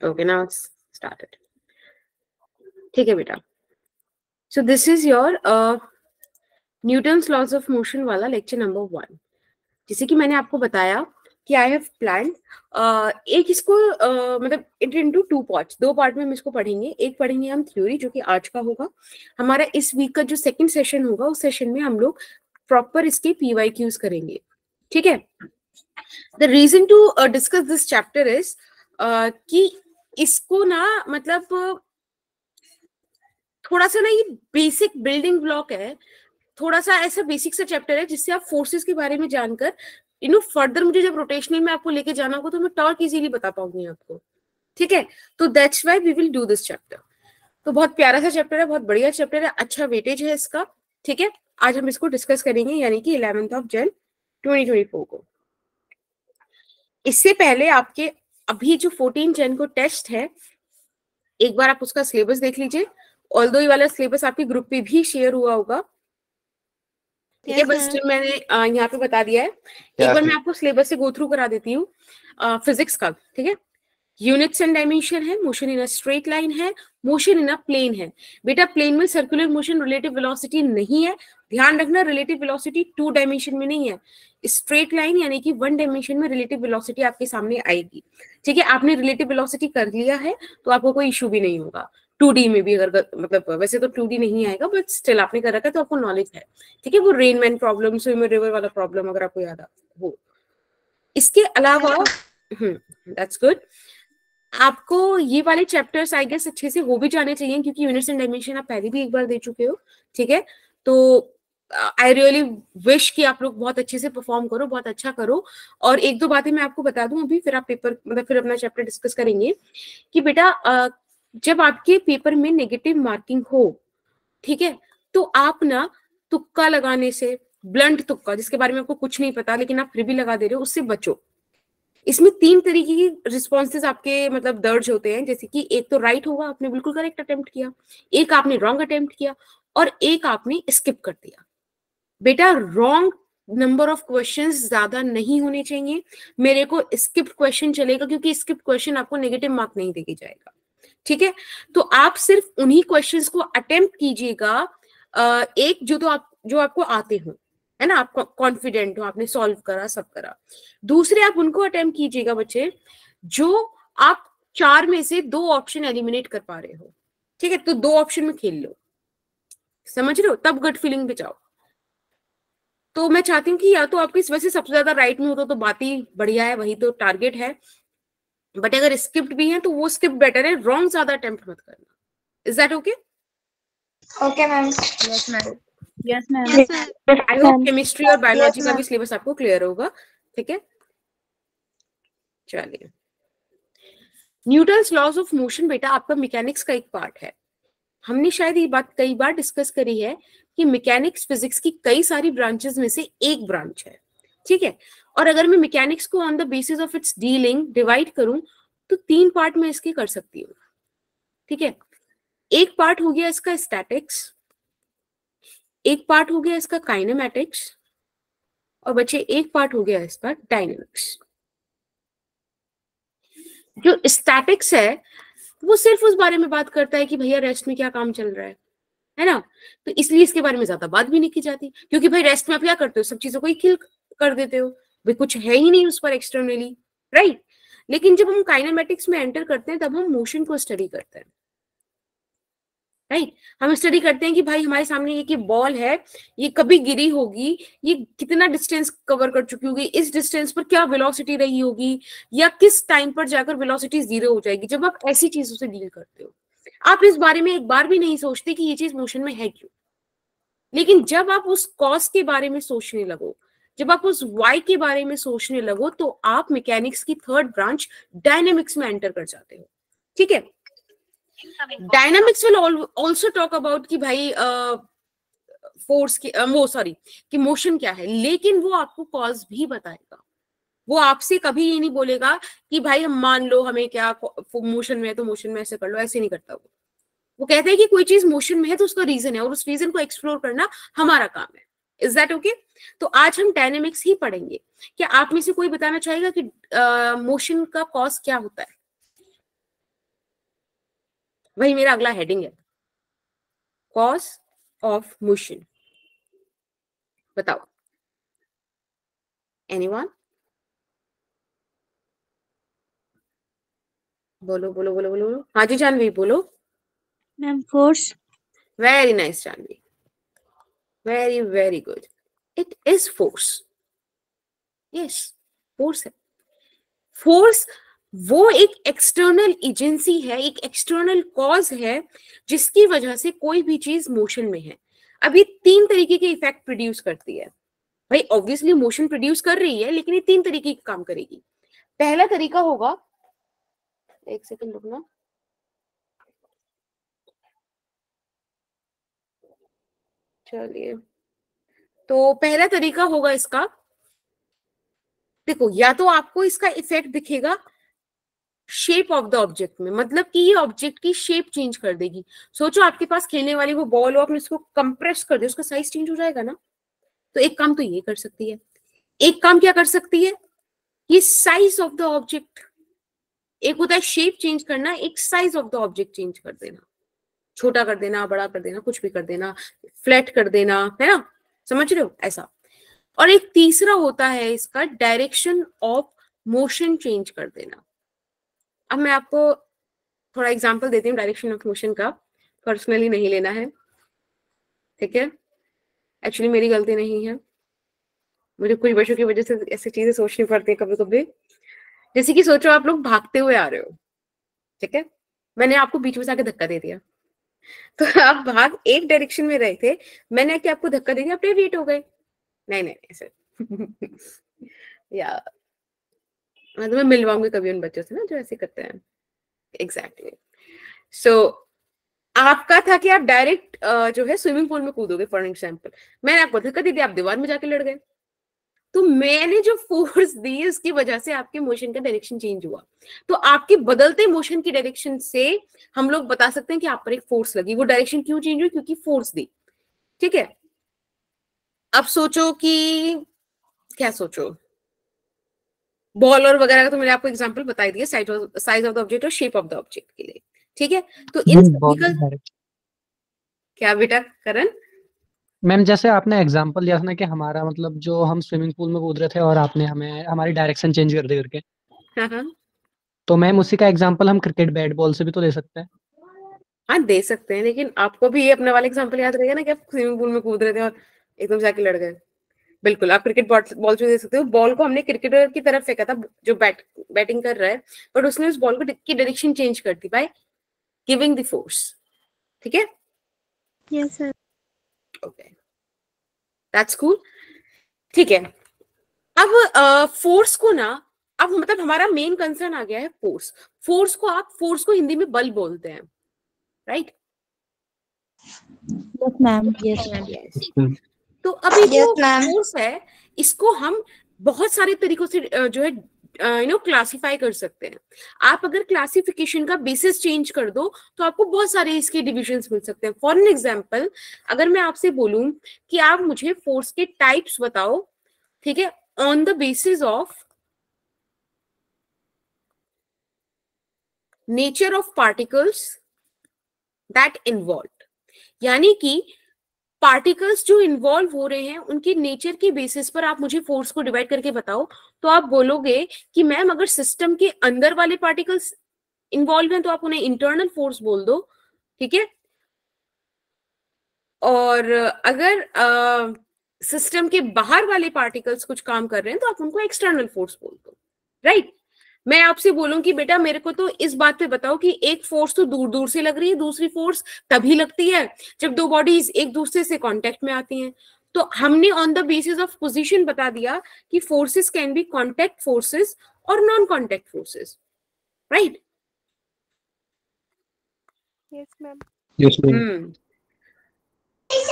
Okay now started. ठीक है बेटा, so this is your Newton's laws of motion वाला लेक्चर नंबर 1। जैसे कि मैंने आपको बताया कि आई हैव प्लान एक इसको मतलब इट इनटू टू पार्ट्स, दो पार्ट में हम इसको पढ़ेंगे। एक पढ़ेंगे हम थ्योरी जो कि आज का होगा। हमारा इस वीक का जो सेकंड सेशन होगा उस सेशन में हम लोग प्रॉपर इसके PYQs करेंगे। ठीक है, the reason to discuss this chapter is कि इसको ना मतलब थोड़ा सा ना ये बेसिक बिल्डिंग ब्लॉक है, थोड़ा सा ऐसा बेसिक सा चैप्टर है जिससे आप फोर्सेस के बारे में जानकर फर्दर मुझे जब रोटेशनल में आपको लेके जाना होगा तो मैं टॉर्क इजीली बता पाऊंगी आपको। ठीक है, तो that's why we will do this chapter. तो बहुत प्यारा सा चैप्टर है, बहुत बढ़िया चैप्टर है, अच्छा वेटेज है इसका। ठीक है, आज हम इसको डिस्कस करेंगे यानी कि 11 Jan 2024 को। इससे पहले आपके अभी जो 14 Jan को टेस्ट है, एक बार आप उसका सिलेबस देख लीजिए। ऑल्दो ये वाला सिलेबस आपके ग्रुप पे भी शेयर हुआ होगा। ठीक है, बस मैंने यहाँ पे बता दिया है। एक बार मैं आपको सिलेबस से गो थ्रू करा देती हूँ फिजिक्स का। ठीक है, यूनिट्स एंड डायमेंशन है, motion in a straight line है, मोशन इन अ प्लेन है। बेटा प्लेन में सर्कुलर मोशन रिलेटिव वेलोसिटी नहीं है, ध्यान रखना। रिलेटिव वेलोसिटी 2 डायमेंशन में नहीं है, स्ट्रेट लाइन यानी कि 1 डायमेंशन में रिलेटिव वेलोसिटी आपके सामने आएगी। ठीक है, आपने रिलेटिव वेलोसिटी कर लिया है तो आपको कोई इशू भी नहीं होगा। 2D में भी अगर मतलब वैसे तो 2D नहीं आएगा बट स्टिल आपने कर रखा है तो आपको नॉलेज है। ठीक है, वो रेनमैन प्रॉब्लम, स्विमर रिवर वाला प्रॉब्लम अगर आपको याद हो। इसके अलावा दैट्स गुड, आपको ये वाले चैप्टर्स आई गेस अच्छे से हो भी जाने चाहिए क्योंकि यूनिट्स एंड डायमेंशन आप पहले भी एक बार दे चुके हो। ठीक है, तो आई रियली विश कि आप लोग बहुत अच्छे से परफॉर्म करो, बहुत अच्छा करो। और एक दो बातें मैं आपको बता दूं अभी, फिर आप पेपर मतलब फिर अपना चैप्टर डिस्कस करेंगे कि बेटा जब आपके पेपर में नेगेटिव मार्किंग हो, ठीक है, तो आप ना तुक्का लगाने से, ब्लंट तुक्का जिसके बारे में आपको कुछ नहीं पता लेकिन आप फिर भी लगा दे रहे हो, उससे बचो। इसमें 3 तरीके की रिस्पॉन्सेज आपके मतलब दर्ज होते हैं, जैसे कि एक तो राइट होगा, आपने बिल्कुल करेक्ट अटेम्प्ट किया, एक आपने रॉन्ग अटेम्प्ट किया और एक आपने स्किप कर दिया। बेटा रॉन्ग नंबर ऑफ क्वेश्चंस ज्यादा नहीं होने चाहिए, मेरे को स्किप क्वेश्चन चलेगा क्योंकि स्किप क्वेश्चन आपको नेगेटिव मार्क नहीं देके जाएगा। ठीक है, तो आप सिर्फ उन्हीं क्वेश्चंस को अटेम्प्ट कीजिएगा एक जो आपको आते हो, है ना, आप कॉन्फिडेंट हो, आपने सॉल्व करा, सब करा। दूसरे आप उनको अटेम्प्ट कीजिएगा बच्चे जो आप 4 में से 2 ऑप्शन एलिमिनेट कर पा रहे हो। ठीक है, तो 2 ऑप्शन में खेल लो, समझ रहे हो, तब गट फीलिंग पे जाओ। तो मैं चाहती हूँ कि या तो आपकी वैसे सबसे ज्यादा राइट में हो तो बात ही बढ़िया है, वही तो टारगेट है। बट अगर स्किप्ड भी है तो वो स्किप बेटर है, रॉन्ग ज्यादा अटेम्प्ट मत करना। Is that okay? Okay ma'am. Yes ma'am. Yes ma'am. I hope chemistry और बायोलॉजी का भी सिलेबस आपको क्लियर होगा। ठीक है, चलिए, न्यूटन्स लॉज ऑफ मोशन बेटा आपका मैकेनिक्स का एक पार्ट है। हमने शायद ये बात कई बार डिस्कस करी है कि मैकेनिक्स फिजिक्स की कई सारी ब्रांचेस में से एक ब्रांच है। ठीक है, और अगर मैं मैकेनिक्स को on the basis of its dealing divide करूं तो 3 पार्ट में इसके कर सकती हूँ। ठीक है, एक पार्ट हो गया इसका स्टैटिक्स, एक पार्ट हो गया इसका काइनेमैटिक्स और बच्चे एक पार्ट हो गया इसका डायनेमिक्स। जो स्टैटिक्स है वो सिर्फ उस बारे में बात करता है कि भैया रेस्ट में क्या काम चल रहा है ना, तो इसलिए इसके बारे में ज्यादा बात भी नहीं की जाती क्योंकि भाई रेस्ट में आप क्या करते हो, सब चीजों को ही किल कर देते हो, भाई कुछ है ही नहीं उस पर एक्सटर्नली, राइट। लेकिन जब हम काइनेमैटिक्स में एंटर करते हैं तब हम मोशन को स्टडी करते हैं, राइट। हम स्टडी करते हैं कि भाई हमारे सामने ये बॉल है, ये कभी गिरी होगी, ये कितना डिस्टेंस कवर कर चुकी होगी, इस डिस्टेंस पर क्या वेलोसिटी रही होगी या किस टाइम पर जाकर वेलोसिटी 0 हो जाएगी। जब आप ऐसी चीजों से डील करते हो आप इस बारे में एक बार भी नहीं सोचते कि ये चीज मोशन में है क्यों। लेकिन जब आप उस कॉज के बारे में सोचने लगो, जब आप उस वाई के बारे में सोचने लगो तो आप मैकेनिक्स की थर्ड ब्रांच डायनेमिक्स में एंटर कर जाते हो। ठीक है, dynamics will also talk about कि भाई फोर्स की कि मोशन क्या है, लेकिन वो आपको कॉज भी बताएगा। वो आपसे कभी ये नहीं बोलेगा कि भाई हम मान लो हमें क्या मोशन में है तो मोशन में ऐसे कर लो, ऐसे नहीं करता वो कहता है कि कोई चीज मोशन में है तो उसका रीजन है और उस रीजन को एक्सप्लोर करना हमारा काम है। Is that okay? तो आज हम डायनेमिक्स ही पढ़ेंगे। क्या आप में से कोई बताना चाहेगा कि मोशन का कॉज क्या होता है? वही मेरा अगला हेडिंग है, कॉज ऑफ मोशन। बताओ, एनीवन? बोलो बोलो बोलो बोलो। हाँ जी जानवी बोलो। Ma'am force. Very nice Jahnavi, very very good. It is force. Yes, force है। फोर्स वो एक एक्सटर्नल एजेंसी है, एक एक्सटर्नल कॉज है जिसकी वजह से कोई भी चीज मोशन में है। अब ये 3 तरीके के इफेक्ट प्रोड्यूस करती है भाई। ऑब्वियसली मोशन प्रोड्यूस कर रही है, लेकिन ये 3 तरीके का काम करेगी। पहला तरीका होगा, एक सेकंड रुकना, चलिए। तो पहला तरीका होगा इसका, देखो, या तो आपको इसका इफेक्ट दिखेगा शेप ऑफ द ऑब्जेक्ट में, मतलब कि ये ऑब्जेक्ट की शेप चेंज कर देगी। सोचो आपके पास खेलने वाली वो बॉल हो, आपने उसको कंप्रेस कर दिया, उसका साइज चेंज हो जाएगा ना। तो एक काम तो ये कर सकती है। एक काम क्या कर सकती है, ये साइज ऑफ द ऑब्जेक्ट, एक होता है शेप चेंज करना, एक size of the object change कर देना, छोटा कर देना, बड़ा कर देना, कुछ भी कर देना, फ्लैट कर देना, है ना, समझ रहे हो ऐसा। और एक तीसरा होता है इसका डायरेक्शन ऑफ मोशन चेंज कर देना। अब मैं आपको थोड़ा एग्जांपल देती हूँ डायरेक्शन ऑफ मोशन का, पर्सनली नहीं लेना है, ठीक है। एक्चुअली मेरी गलती नहीं है, मुझे कुछ बच्चों की वजह से ऐसी चीजें सोचनी पड़ती है कभी कभी। जैसे कि सोचो आप लोग भागते हुए आ रहे हो, ठीक है, मैंने आपको बीच में से आके धक्का दे दिया, तो आप भाग एक डायरेक्शन में रहे थे, मैंने आके आपको धक्का दे दिया, आप डेविएट हो गए। नहीं नहीं ऐसे या मैं तुम्हें मिलवाऊंगी कभी उन बच्चों से ना जो ऐसे करते हैं। एग्जैक्टली। सो आपका था कि आप डायरेक्ट जो है स्विमिंग पूल में कूदोगे फॉर एग्जाम्पल, मैंने आपको धक्का दे दिया, आप दीवार में जाके लड़ गए। तो मैंने जो फोर्स दी उसकी वजह से आपके मोशन का डायरेक्शन चेंज हुआ। तो आपके बदलते मोशन की डायरेक्शन से हम लोग बता सकते हैं कि आप पर एक फोर्स लगी। वो डायरेक्शन क्यों चेंज हुई, क्योंकि फोर्स दी, ठीक है। अब सोचो कि क्या सोचो, बॉल और वगैरह का तो मैंने आपको एग्जांपल बता ही दिया, साइज ऑफ द ऑब्जेक्ट और शेप ऑफ द ऑब्जेक्ट के लिए, ठीक है। तो इन सभी का क्या बेटा करण? मैम जैसे आपने एग्जांपल दिया था ना कि हमारा मतलब जो हम स्विमिंग पूल में कूद रहे थे और आपने हमें हमारी डायरेक्शन चेंज कर दी करके, हाँ, तो मैम उसी का एग्जांपल हम क्रिकेट बैट बॉल से भी तो दे सकते हैं। हाँ दे सकते हैं, लेकिन आपको भी ये अपने वाला एग्जांपल याद रहेगा ना कि आप स्विमिंग पूल में कूद रहे थे और एकदम जाके लड़ गए। बिल्कुल, आप क्रिकेट बॉल से दे सकते हो। बॉल को हमने क्रिकेटर की तरफ फेंका था जो बैटिंग कर रहा है, बट उसने उस बॉल को की डायरेक्शन चेंज कर दी बाय गिविंग द फोर्स, ठीक है। Yes sir. Okay, that's cool, ठीक है। अब फोर्स को ना, अब मतलब हमारा मेन कंसर्न आ गया है फोर्स। फोर्स को हिंदी में बल बोलते हैं, राइट? Yes ma'am. यस। तो अभी जो Yes, ma'am. फोर्स है इसको हम बहुत सारे तरीकों से जो है क्लासिफाई कर सकते हैं। आप अगर क्लासिफिकेशन का बेसिस चेंज कर दो तो आपको बहुत सारे इसके डिविजन्स मिल सकते हैं। फॉर एन एग्जांपल, अगर मैं आपसे बोलूं कि आप मुझे फोर्स के टाइप्स बताओ, ठीक है, on the basis of nature of particles that involve, यानी कि पार्टिकल्स जो इन्वॉल्व हो रहे हैं उनके नेचर के बेसिस पर आप मुझे फोर्स को डिवाइड करके बताओ। तो आप बोलोगे कि मैम अगर सिस्टम के अंदर वाले पार्टिकल्स इन्वॉल्व हैं तो आप उन्हें इंटरनल फोर्स बोल दो, ठीक है। और अगर सिस्टम के बाहर वाले पार्टिकल्स कुछ काम कर रहे हैं तो आप उनको एक्सटर्नल फोर्स बोल दो, राइट। मैं आपसे बोलूं कि बेटा मेरे को तो इस बात पे बताओ कि एक फोर्स तो दूर दूर से लग रही है, दूसरी फोर्स तभी लगती है जब दो बॉडीज एक दूसरे से कांटेक्ट में आती हैं। तो हमने on the basis of position बता दिया कि forces can be contact forces और non contact forces, right? Yes ma'am. Yes ma'am.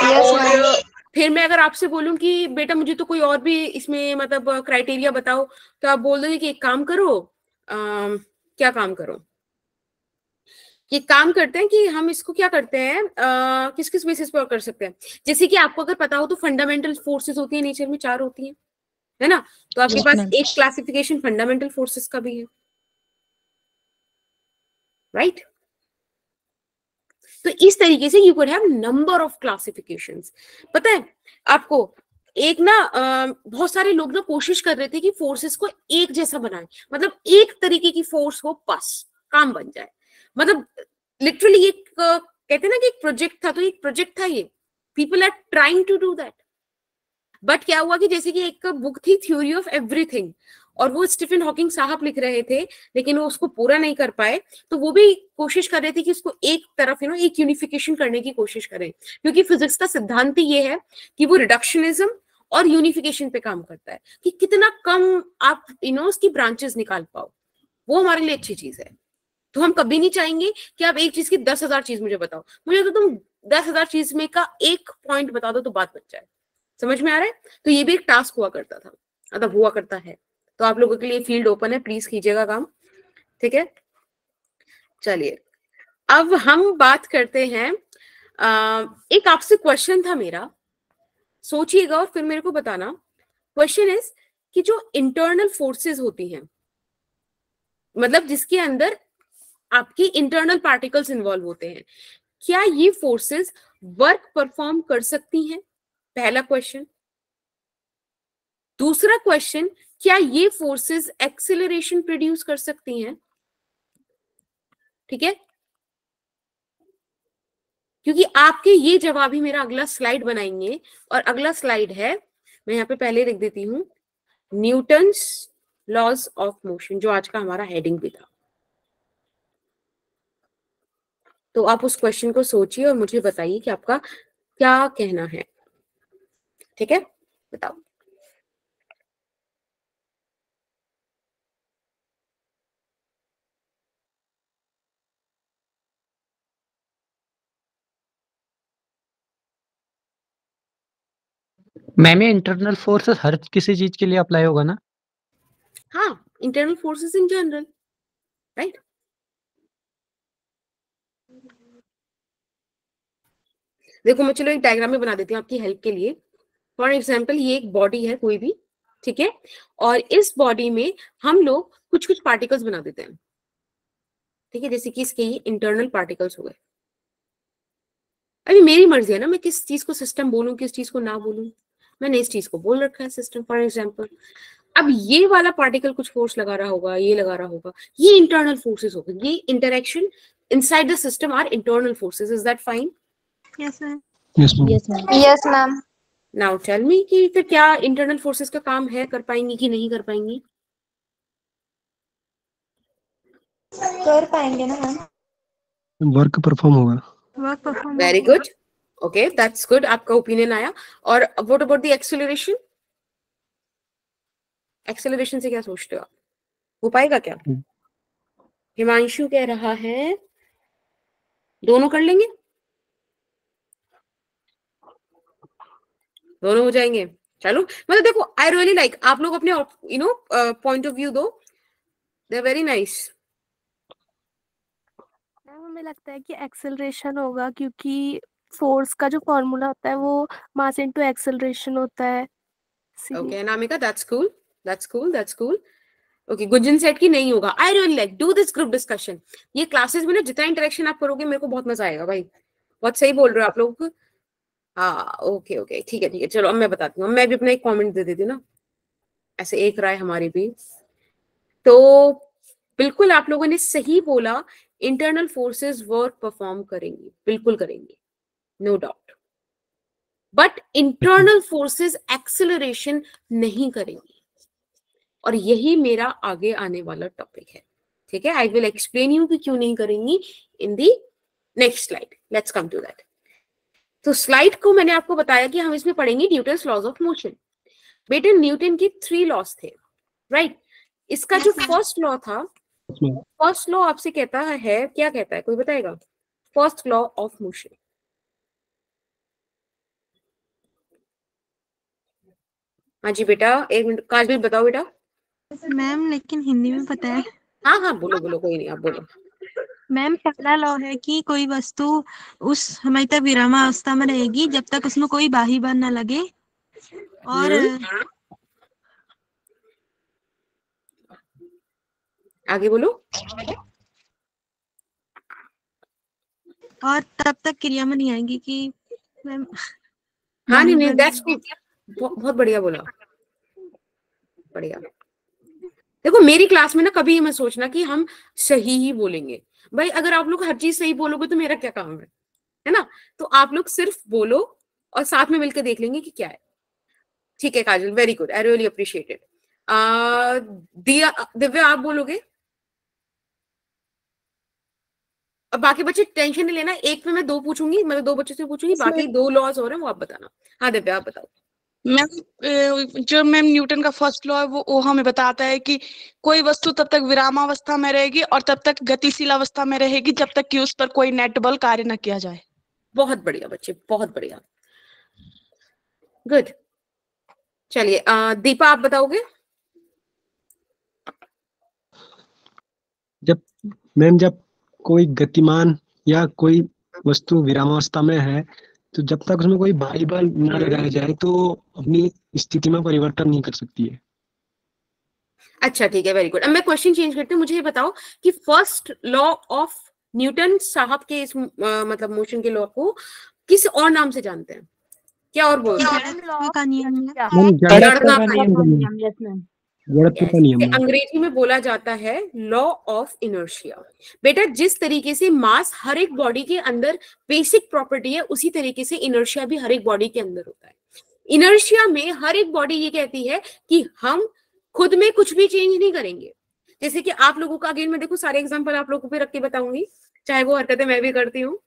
और फिर मैं अगर आपसे बोलूं कि बेटा मुझे तो कोई और भी इसमें मतलब क्राइटेरिया बताओ, तो आप बोल दोगे कि एक काम करो, क्या काम करो, ये काम करते हैं कि हम इसको क्या करते हैं, किस किस बेसिस पर कर सकते हैं। जैसे कि आपको अगर पता हो तो फंडामेंटल फोर्सेस होती है नेचर में, 4 होती हैं, है ना। तो आपके Yes, पास ma'am. एक क्लासिफिकेशन फंडामेंटल फोर्सेस का भी है, राइट? तो इस तरीके से you could have number of classifications. पता है आपको, एक ना बहुत सारे लोग ना कोशिश कर रहे थे कि फोर्सेस को एक जैसा बनाए, मतलब एक तरीके की फोर्स हो, बस काम बन जाए। मतलब लिटरली एक कहते हैं ना कि एक प्रोजेक्ट था, तो एक प्रोजेक्ट था ये, people are trying to do that. But क्या हुआ कि जैसे कि एक बुक थी थ्योरी ऑफ एवरीथिंग, और वो स्टीफन हॉकिंग साहब लिख रहे थे, लेकिन वो उसको पूरा नहीं कर पाए, तो वो भी कोशिश कर रहे थे कि उसको एक तरफ एक यूनिफिकेशन करने की कोशिश करें, क्योंकि फिजिक्स का सिद्धांत ही ये है कि वो रिडक्शनिज्म और यूनिफिकेशन पे काम करता है, कि कितना कम आप उसकी ब्रांचेस निकाल पाओ, वो हमारे लिए अच्छी चीज है। तो हम कभी नहीं चाहेंगे कि आप एक चीज की 10,000 चीज मुझे बताओ, मुझे तो तुम 10,000 चीज में का एक पॉइंट बता दो तो बात बच जाए। समझ में आ रहा है? तो ये भी एक टास्क हुआ करता था, मतलब हुआ करता है। तो आप लोगों के लिए फील्ड ओपन है, प्लीज कीजिएगा काम, ठीक है। चलिए अब हम बात करते हैं, एक आपसे क्वेश्चन था मेरा, सोचिएगा और फिर मेरे को बताना। क्वेश्चन इज कि जो इंटरनल फोर्सेस होती हैं, मतलब जिसके अंदर आपकी इंटरनल पार्टिकल्स इन्वॉल्व होते हैं, क्या ये फोर्सेस वर्क परफॉर्म कर सकती हैं? पहला क्वेश्चन। दूसरा क्वेश्चन, क्या ये फोर्सेस एक्सेलरेशन प्रोड्यूस कर सकती हैं? ठीक है, क्योंकि आपके ये जवाब ही मेरा अगला स्लाइड बनाएंगे, और अगला स्लाइड है, मैं यहाँ पे पहले लिख देती हूँ, न्यूटन्स लॉज ऑफ मोशन, जो आज का हमारा हेडिंग भी था। तो आप उस क्वेश्चन को सोचिए और मुझे बताइए कि आपका क्या कहना है। ठीक है, बताओ। मैम ये इंटरनल फोर्सेस हर किसी चीज के लिए अप्लाई होगा ना? हाँ, internal forces in general, right. देखो मैं चलो एक डायग्राम में बना देती हूँ आपकी हेल्प के लिए। फॉर एग्जाम्पल ये एक बॉडी है कोई भी, ठीक है, और इस बॉडी में हम लोग कुछ कुछ पार्टिकल्स बना देते हैं, ठीक है, जैसे कि इसके ये इंटरनल पार्टिकल्स हो गए। अभी मेरी मर्जी है ना, मैं किस चीज को सिस्टम बोलूं, किस चीज को ना बोलूं। मैंने इस चीज को बोल रखा है सिस्टम, फॉर एग्जाम्पल। अब ये वाला पार्टिकल कुछ फोर्स लगा रहा होगा, ये लगा रहा होगा, ये इंटरनल फोर्सेस हो गए। ये interaction inside the system are internal forces. Is that fine? Yes, ma'am. Yes ma'am. Yes, ma'am. Yes ma'am. Now tell me कि फिर क्या इंटरनल फोर्सेस का काम है, कर पाएंगी कि नहीं कर पाएंगी? कर पाएंगे ना मैम। वर्क परफॉर्म होगा। Work perform वेरी होगा। गुड, ओके दैट्स गुड, आपका ओपिनियन आया। और what about the acceleration? Acceleration से क्या सोचते हो आप, हो पाएगा क्या? हिमांशु कह रहा है दोनों कर लेंगे, दोनों हो जाएंगे। चलो मतलब देखो, आई रियली लाइक आप लोग अपने पॉइंट ऑफ व्यू दो, दे वेरी नाइस। मैम हमें लगता है कि एक्सेलरेशन होगा, क्योंकि फोर्स का जो फॉर्मूला होता है वो मास इनटू एक्सेलरेशन होता है। Okay Anamika, that's cool, that's cool, that's cool. Okay Gunjan set की नहीं होगा। I really like do this group discussion. ये क्लासेस में ना जितना इंटरेक्शन आप करोगे मेरे को बहुत मजा आएगा भाई। बहुत सही बोल रहे हो आप लोग। हाँ ओके ओके ठीक है ठीक है, चलो अब मैं बताती हूँ, मैं भी अपना एक कमेंट दे देती हूँ ना, ऐसे एक राय हमारी भी। तो बिल्कुल आप लोगों ने सही बोला, इंटरनल फोर्सेस वर्क परफॉर्म करेंगी, बिल्कुल करेंगी, no doubt. But internal forces acceleration नहीं करेंगी, और यही मेरा आगे आने वाला टॉपिक है। ठीक है, आई विल एक्सप्लेन यू कि क्यों नहीं करेंगी in the next slide. Let's come to that. तो स्लाइड को मैंने आपको बताया कि हम इसमें पढ़ेंगे न्यूटन्स लॉज ऑफ मोशन। बेटे न्यूटन की 3 लॉज थे, राइट। इसका जो फर्स्ट लॉ था, फर्स्ट लॉ आपसे कहता है, क्या कहता है कोई बताएगा? First law of motion. हाँ जी बेटा, एक मिनट, काजल बताओ बेटा। मैम लेकिन हिंदी में पता है। हाँ हाँ बोलो बोलो, कोई नहीं, आप बोलो। मैम पहला लॉ है कि कोई वस्तु उस समय तक विरामावस्था में रहेगी जब तक उसमें कोई बाही बल न लगे। और आगे बोलो। और तब तक क्रिया में नहीं आएंगी कि मैम हाँ नहीं नहीं, बाहुबल दैट्स बहुत बढ़िया बोला, बढ़िया। देखो मेरी क्लास में ना कभी मत सोचना कि हम सही ही बोलेंगे। भाई अगर आप लोग हर चीज सही बोलोगे तो मेरा क्या काम है ना? तो आप लोग सिर्फ बोलो और साथ में मिलकर देख लेंगे कि क्या है। ठीक है Kajal, very good, I really appreciate it. Diya, Divya आप बोलोगे। अब बाकी बच्चे टेंशन नहीं लेना, एक में मैं दो पूछूंगी, मैं दो बच्चों से पूछूंगी, बाकी दो लॉज हो रहे हैं वो आप बताना। हाँ दिव्या आप बताओ। मैम जो मैम न्यूटन का फर्स्ट लॉ है वो हमें बताता है कि कोई वस्तु तब तक विरामावस्था में रहेगी और तब तक गतिशील अवस्था में रहेगी जब तक कि उस पर कोई नेट बल कार्य न किया जाए। बहुत बढ़िया बच्चे, बहुत बढ़िया, गुड। चलिए दीपा आप बताओगे। जब कोई गतिमान या कोई वस्तु विरामावस्था में है तो जब तक उसमें कोई भारी बल न लगाया जाए तो अपनी स्थिति में परिवर्तन नहीं कर सकती है। अच्छा ठीक है, वेरी गुड। अब मैं क्वेश्चन चेंज करती हूँ, मुझे ये बताओ कि फर्स्ट लॉ ऑफ न्यूटन साहब के इस मतलब मोशन के लॉ को किस और नाम से जानते हैं? क्या और बोलते हैं? जड़त्व का नियम है। जड़ता का जड़त्व का नियम है। अंग्रेजी में बोला जाता है लॉ ऑफ इनर्शिया। बेटा जिस तरीके से मास हर एक बॉडी के अंदर बेसिक प्रॉपर्टी है, उसी तरीके से इनर्शिया भी हर एक बॉडी के अंदर होता है। इनर्शिया में हर एक बॉडी ये कहती है कि हम खुद में कुछ भी चेंज नहीं करेंगे। जैसे कि आप लोगों का, अगेन मैं देखो सारे एग्जांपल आप लोगों पे रख के बताऊंगी, चाहे वो हरकतें मैं भी करती हूँ,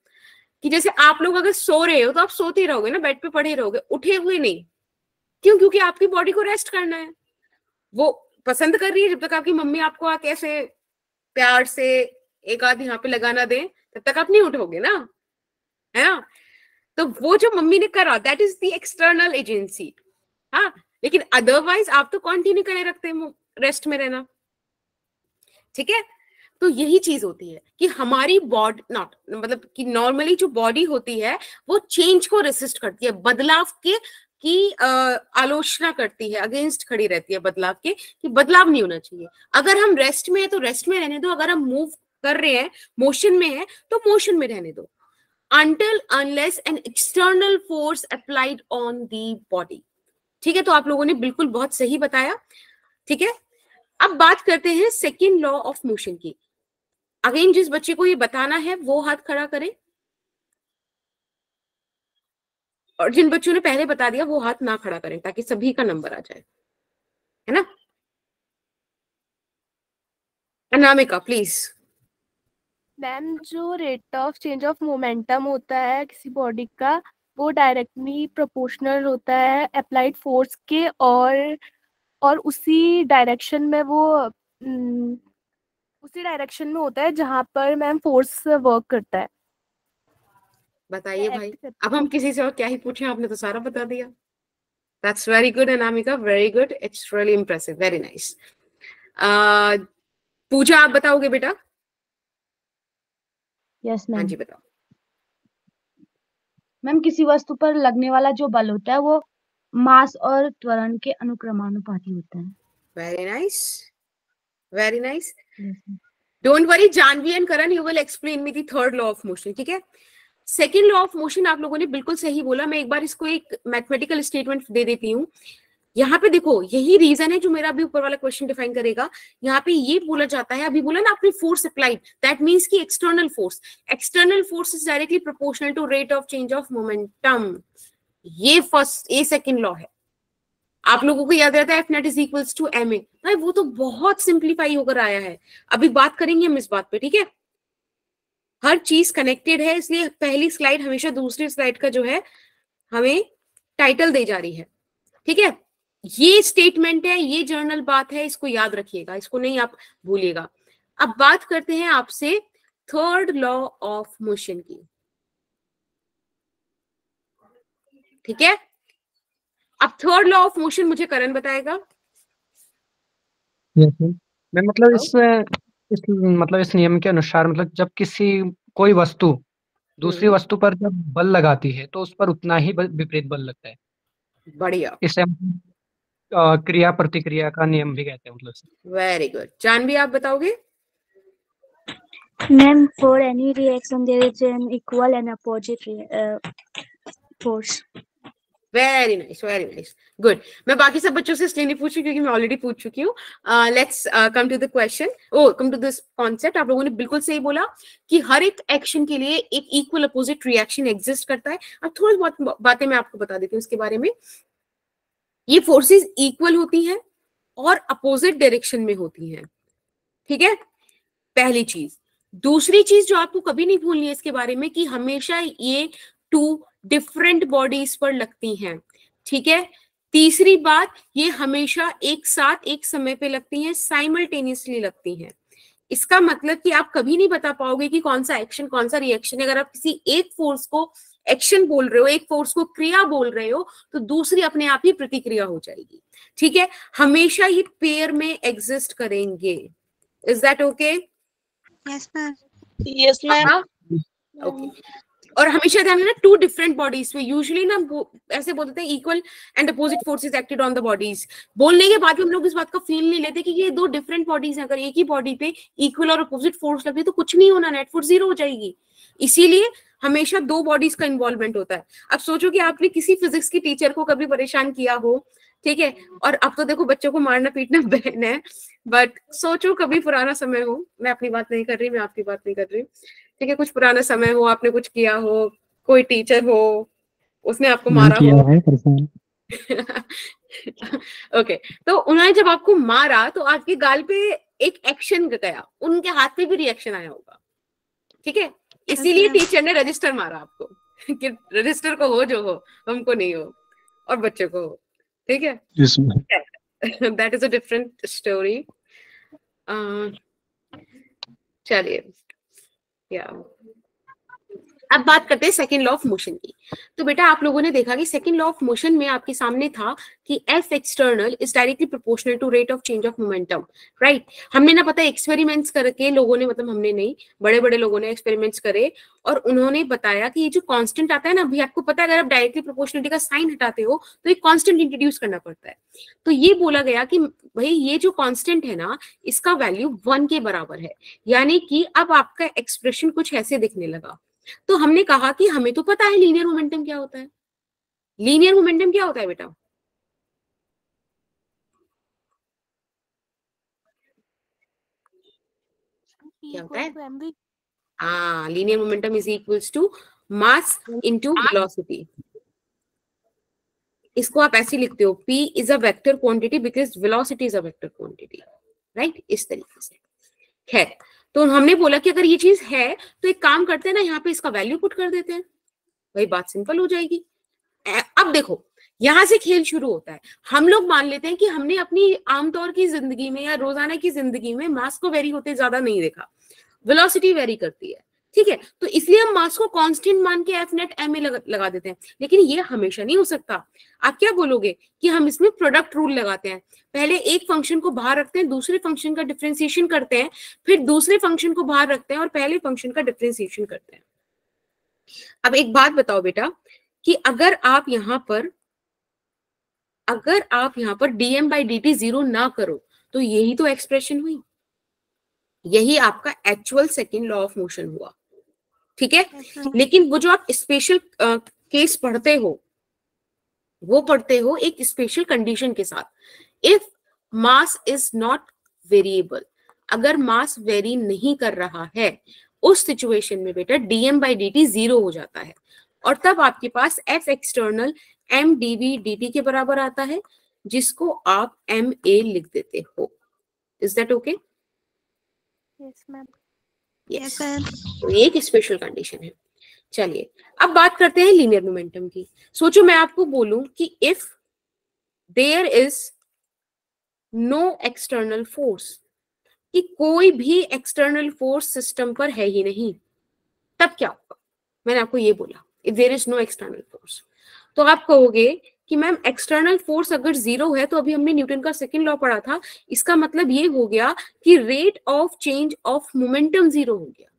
कि जैसे आप लोग अगर सो रहे हो तो आप सोते रहोगे ना, बेड पे पड़े रहोगे, उठे हुए नहीं। क्यों? क्योंकि आपकी बॉडी को रेस्ट करना है। वो पसंद कर रही है, जब तक आपकी मम्मी आपको आके ऐसे प्यार से एक आध यहाँ पे लगाना दे तब तक आप नहीं उठोगे ना, है ना? तो वो जो मम्मी ने करा, that is the external agency. हाँ, लेकिन अदरवाइज आप तो कंटिन्यू करे रखते हैं रेस्ट में रहना। ठीक है, तो यही चीज होती है कि हमारी बॉडी नॉट मतलब कि नॉर्मली जो बॉडी होती है वो चेंज को रेसिस्ट करती है, बदलाव के की आलोचना करती है, अगेंस्ट खड़ी रहती है बदलाव के, कि बदलाव नहीं होना चाहिए। अगर हम रेस्ट में है तो रेस्ट में रहने दो, अगर हम मूव कर रहे हैं, मोशन में है तो मोशन में रहने दो, until unless an external force applied on the body। ठीक है, तो आप लोगों ने बिल्कुल बहुत सही बताया। ठीक है, अब बात करते हैं सेकेंड लॉ ऑफ मोशन की। अगेन जिस बच्चे को ये बताना है वो हाथ खड़ा करे, और जिन बच्चों ने पहले बता दिया वो हाथ ना खड़ा करें, ताकि सभी का नंबर आ जाए, है ना? अनामिका प्लीज। मैम जो rate of change of momentum होता है किसी बॉडी का, वो डायरेक्टली प्रोपोर्शनल होता है अप्लाइड फोर्स के, और उसी डायरेक्शन में वो उसी डायरेक्शन में होता है जहाँ पर मैम फोर्स वर्क करता है। बताइए भाई, अब हम किसी से और क्या ही पूछें, आपने तो सारा बता दिया। That's very good Anamika, very good, it's really impressive, very nice. Pooja आप बताओगे बेटा? यस हाँ मैम। जी बताओ। मैम किसी वस्तु पर लगने वाला जो बल होता है वो मास और त्वरण के अनुक्रमानुपाती होता है। Very nice, very nice. Yes, ma'am. Don't worry, Janvi and Karan you will explain me the third law of motion. ठीक है, सेकेंड लॉ ऑफ मोशन आप लोगों ने बिल्कुल सही बोला। मैं एक बार इसको एक मैथमेटिकल स्टेटमेंट दे देती हूँ। यहाँ पे देखो, यही रीजन है जो मेरा अभी ऊपर वाला क्वेश्चन डिफाइन करेगा। यहाँ पे ये बोला जाता है, अभी बोला ना आपने फोर्स अप्लाइड, दैट मीन्स की external force is directly proportional to rate of change of momentum. ये सेकेंड लॉ है। आप लोगों को याद रहता है F net is equals to ma, भाई वो तो बहुत सिंप्लीफाई होकर आया है। अभी बात करेंगे हम इस बात पे, ठीक है? हर चीज कनेक्टेड है, इसलिए पहली स्लाइड हमेशा दूसरी स्लाइड का जो है हमें टाइटल दे जा रही है। ठीक है, ये स्टेटमेंट है, ये जर्नल बात है, इसको याद रखिएगा, इसको नहीं आप भूलिएगा। अब बात करते हैं आपसे थर्ड लॉ ऑफ मोशन की। ठीक है, अब थर्ड लॉ ऑफ मोशन मुझे करण बताएगा। मैं मतलब इस नियम के अनुसार, मतलब जब कोई वस्तु दूसरी वस्तु पर जब बल लगाती है तो उस पर उतना ही विपरीत बल लगता है। बढ़िया, इसे क्रिया प्रतिक्रिया का नियम भी कहते हैं मतलब। Very good. जानवी आप बताओगे? Ma'am, for any reaction there is an equal and opposite force. Very nice, very nice, good. मैं बाकी सब बच्चों से इसलिए नहीं पूछी क्योंकि मैं ऑलरेडी पूछ चुकी हूँ। Let's come to the question, come to this concept. आप लोगों ने बिल्कुल सही बोला कि हर एक एक्शन के लिए एक इक्वल अपोजिट रिएक्शन एग्जिस्ट करता है। अब थोड़ी बहुत बातें मैं आपको बता देती हूँ इसके बारे में। ये फोर्सेस इक्वल होती हैं और अपोजिट डायरेक्शन में होती हैं, ठीक है, पहली चीज। दूसरी चीज जो आपको कभी नहीं भूलनी है इसके बारे में कि हमेशा ये टू डिफरेंट बॉडीज पर लगती हैं, ठीक है। तीसरी बात, ये हमेशा एक साथ एक समय पे लगती हैं, साइमल्टेनियसली लगती हैं। इसका मतलब कि आप कभी नहीं बता पाओगे कि कौन सा एक्शन कौन सा रिएक्शन है। अगर आप किसी एक फोर्स को एक्शन बोल रहे हो, एक फोर्स को क्रिया बोल रहे हो, तो दूसरी अपने आप ही प्रतिक्रिया हो जाएगी, ठीक है। हमेशा ये पेयर में एग्जिस्ट करेंगे। Is that okay? Yes ma'am. Yes ma'am. Okay. और हमेशा ध्यान रखना टू डिफरेंट बॉडीज में, यूजुअली ना ऐसे बोलते हैं equal and opposite forces acted on the bodies. बोलने के बाद भी हम लोग इस बात का फील नहीं लेते कि ये दो डिफरेंट बॉडीज हैं। अगर एक ही बॉडी पे इक्वल और अपोजिट फोर्स लगे तो कुछ नहीं होना, नेट फोर्स 0 हो जाएगी। इसीलिए हमेशा दो बॉडीज का इन्वॉल्वमेंट होता है। अब सोचो कि आपने किसी फिजिक्स की टीचर को कभी परेशान किया हो, ठीक है, और अब तो देखो बच्चों को मारना पीटना बैन है, बट सोचो कभी पुराना समय हो, मैं अपनी बात नहीं कर रही, मैं आपकी बात नहीं कर रही, ठीक है, कुछ पुराना समय हो, आपने कुछ किया हो, कोई टीचर हो, उसने आपको मारा हो। ओके, तो उन्होंने जब आपको मारा तो आपके गाल पे एक एक्शन गया, उनके हाथ पे भी रिएक्शन आया होगा, ठीक है। इसीलिए टीचर ने रजिस्टर मारा आपको कि रजिस्टर को हो जो हो, हमको नहीं हो, और बच्चे को हो, ठीक है। That is a different story. चलिए, या अब बात करते हैं सेकंड लॉ ऑफ मोशन की। तो बेटा आप लोगों ने देखा कि सेकंड लॉ ऑफ मोशन में आपके सामने था कि F external is directly proportional to rate of change of momentum, right. हमने ना पता एक्सपेरिमेंट्स करके लोगों ने, मतलब हमने नहीं, बड़े बड़े लोगों ने एक्सपेरिमेंट्स करे और उन्होंने बताया कि ये जो कांस्टेंट आता है ना, अभी आपको पता है अगर आप डायरेक्टली प्रोपोर्शनलिटी का साइन हटाते हो तो एक कांस्टेंट इंट्रोड्यूस करना पड़ता है। तो ये बोला गया कि भाई ये जो कांस्टेंट है ना, इसका वैल्यू 1 के बराबर है, यानी कि अब आपका एक्सप्रेशन कुछ ऐसे दिखने लगा। तो हमने कहा कि हमें तो पता है लीनियर मोमेंटम क्या होता है। लीनियर मोमेंटम क्या होता है बेटा? क्या होता है? हाँ, linear momentum is equals to mass into velocity. इसको आप ऐसे लिखते हो, P is a vector quantity because velocity is a vector quantity, right, इस तरीके से। खैर, तो हमने बोला कि अगर ये चीज है तो एक काम करते हैं ना, यहाँ पे इसका वैल्यू पुट कर देते हैं, वही बात सिंपल हो जाएगी। अब देखो यहां से खेल शुरू होता है। हम लोग मान लेते हैं कि हमने अपनी आमतौर की जिंदगी में या रोजाना की जिंदगी में मास को वेरी होते ज्यादा नहीं देखा, वेलोसिटी वेरी करती है, ठीक है। तो इसलिए हम मास को कांस्टेंट मान के एफ नेट एम ए लगा देते हैं, लेकिन ये हमेशा नहीं हो सकता। आप क्या बोलोगे कि हम इसमें प्रोडक्ट रूल लगाते हैं, पहले एक फंक्शन को बाहर रखते हैं, दूसरे फंक्शन का डिफरेंशिएशन करते हैं, फिर दूसरे फंक्शन को बाहर रखते हैं और पहले फंक्शन का डिफरेंशिएशन करते हैं। अब एक बात बताओ बेटा कि अगर आप यहाँ पर dm by dt 0 ना करो तो यही तो एक्सप्रेशन हुई, यही आपका actual second law of motion हुआ, ठीक है। लेकिन वो जो आप स्पेशल केस पढ़ते हो, वो पढ़ते हो एक स्पेशल कंडीशन के साथ, if mass is not variable, अगर मास वेरी नहीं कर रहा है, उस सिचुएशन में बेटा dm by dt 0 हो जाता है और तब आपके पास f external m dv dt के बराबर आता है, जिसको आप ma लिख देते हो। Is that okay? Yes ma'am. Yes sir. तो ये एक स्पेशल कंडीशन है। चलिए अब बात करते हैं लीनियर मोमेंटम की। सोचो मैं आपको बोलूं कि if there is no external force, कि कोई भी एक्सटर्नल फोर्स सिस्टम पर है ही नहीं, तब क्या होगा? मैंने आपको ये बोला if there is no external force, तो आप कहोगे कि मैम एक्सटर्नल फोर्स अगर 0 है तो अभी हमने न्यूटन का सेकंड लॉ पढ़ा था, इसका मतलब ये हो गया कि rate of change of momentum 0 हो गया।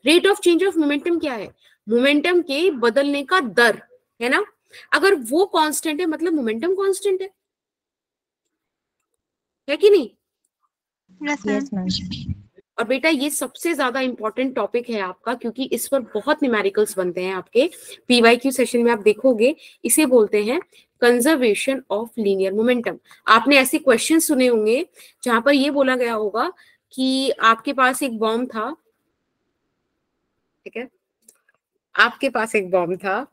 Rate of change of momentum क्या है? मोमेंटम के बदलने का दर, है ना। अगर वो कांस्टेंट है मतलब मोमेंटम कांस्टेंट है कि नहीं? Yes ma'am. और बेटा ये सबसे ज्यादा इंपॉर्टेंट टॉपिक है आपका, क्योंकि इस पर बहुत न्यूमेरिकल्स बनते हैं आपके पीवाईक्यू सेशन में, आप देखोगे। इसे बोलते हैं कंजर्वेशन ऑफ लीनियर मोमेंटम। आपने ऐसे क्वेश्चन सुने होंगे जहां पर ये बोला गया होगा कि आपके पास एक बॉम्ब था, ठीक है, आपके पास एक बॉम्ब था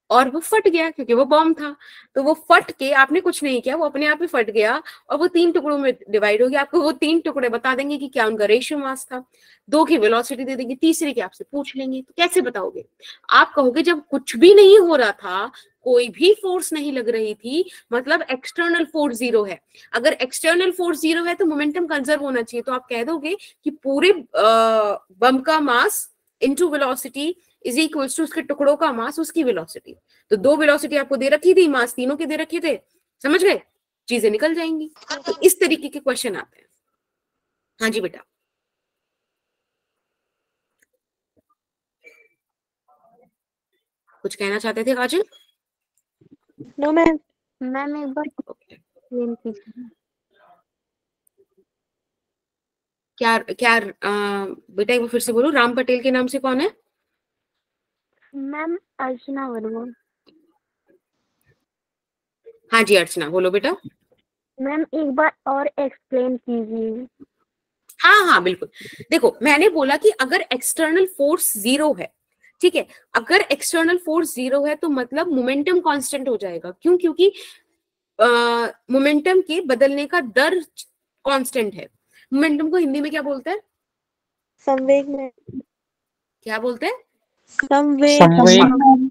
और वो फट गया, क्योंकि वो बॉम्ब था। तो वो फट के, आपने कुछ नहीं किया, वो अपने आप ही फट गया और वो 3 टुकड़ों में डिवाइड हो गया। आपको वो 3 टुकड़े बता देंगे कि क्या उनका रेशियो मास था, 2 की वेलोसिटी दे देंगे, तीसरे की आपसे पूछ लेंगे। तो कैसे बताओगे? आप कहोगे जब कुछ भी नहीं हो रहा था, कोई भी फोर्स नहीं लग रही थी, मतलब एक्सटर्नल फोर्स 0 है। अगर एक्सटर्नल फोर्स 0 है तो मोमेंटम कंजर्व होना चाहिए। तो आप कह दोगे कि पूरे बम का mass into velocity is equals to उसके टुकड़ों का मास उसकी वेलोसिटी। तो 2 वेलोसिटी आपको दे रखी थी, मास तीनों के दे रखे थे, समझ गए? चीजें निकल जाएंगी। तो इस तरीके के क्वेश्चन आते हैं। हाँ जी बेटा, कुछ कहना चाहते थे काजल? No ma'am. मैम एक बार एक्सप्लेन कीजिए। क्या क्या बेटा एक बार फिर से बोलो, राम पटेल के नाम से कौन है? मैम अर्चना वर्मा। हाँ जी अर्चना, बोलो बेटा। मैम एक बार और एक्सप्लेन कीजिए। हाँ हाँ बिल्कुल। देखो मैंने बोला कि अगर एक्सटर्नल फोर्स 0 है, ठीक है, अगर एक्सटर्नल फोर्स 0 है तो मतलब मोमेंटम कांस्टेंट हो जाएगा। क्यों? क्योंकि मोमेंटम के बदलने का दर कांस्टेंट है। मोमेंटम को हिंदी में क्या बोलते हैं? संवेग में। क्या बोलते हैं? संवेग।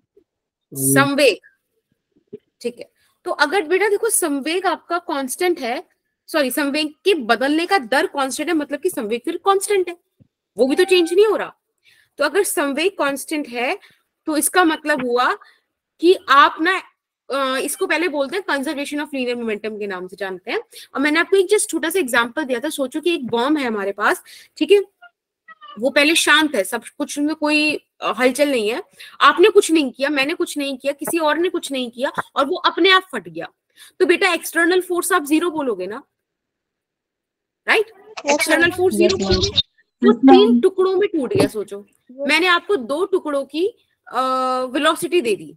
संवेग, ठीक है। तो अगर बेटा देखो संवेग आपका कांस्टेंट है, सॉरी संवेग के बदलने का दर कांस्टेंट है, मतलब कि संवेग फिर कांस्टेंट है, वो भी तो चेंज नहीं हो रहा। तो अगर संवेग कांस्टेंट है तो इसका मतलब हुआ कि आप ना इसको पहले बोलते हैं कंजर्वेशन ऑफ लीनियर मोमेंटम के नाम से जानते हैं। और मैंने आपको एक जस्ट छोटा सा एग्जांपल दिया था। सोचो कि एक बॉम्ब है हमारे पास, ठीक है, वो पहले शांत है, सब कुछ में कोई हलचल नहीं है, आपने कुछ नहीं किया, मैंने कुछ नहीं किया, किसी और ने कुछ नहीं किया, और वो अपने आप फट गया। तो बेटा एक्सटर्नल फोर्स आप 0 बोलोगे ना, राइट? एक्सटर्नल फोर्स 0 बोलोगे। वो 3 टुकड़ों में टूट गया। सोचो मैंने आपको 2 टुकड़ों की वेलोसिटी दे दी,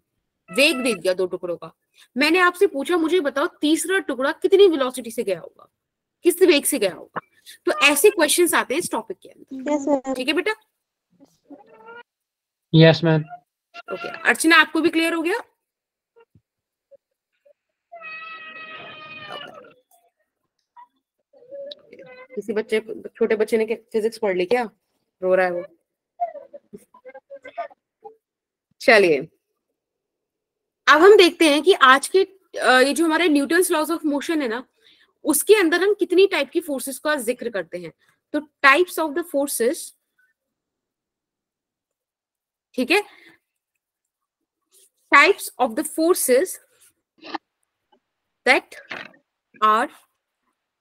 वेग दे दिया 2 टुकड़ों का। मैंने आपसे पूछा मुझे बताओ तीसरा टुकड़ा कितनी वेलोसिटी से गया होगा, किस वेग से गया होगा? तो ऐसे क्वेश्चंस आते हैं इस टॉपिक के अंदर, ठीक है बेटा? Yes ma'am. ओके अर्चना, आपको भी क्लियर हो गया? किसी बच्चे, छोटे बच्चे ने फिजिक्स पढ़ ली क्या? रो रहा है वो। चलिए अब हम देखते हैं कि आज के ये जो हमारे न्यूटन्स लॉज ऑफ मोशन है ना, उसके अंदर हम कितनी टाइप की फोर्सेस का जिक्र करते हैं। तो टाइप्स ऑफ द फोर्सेस, ठीक है, types of the forces that are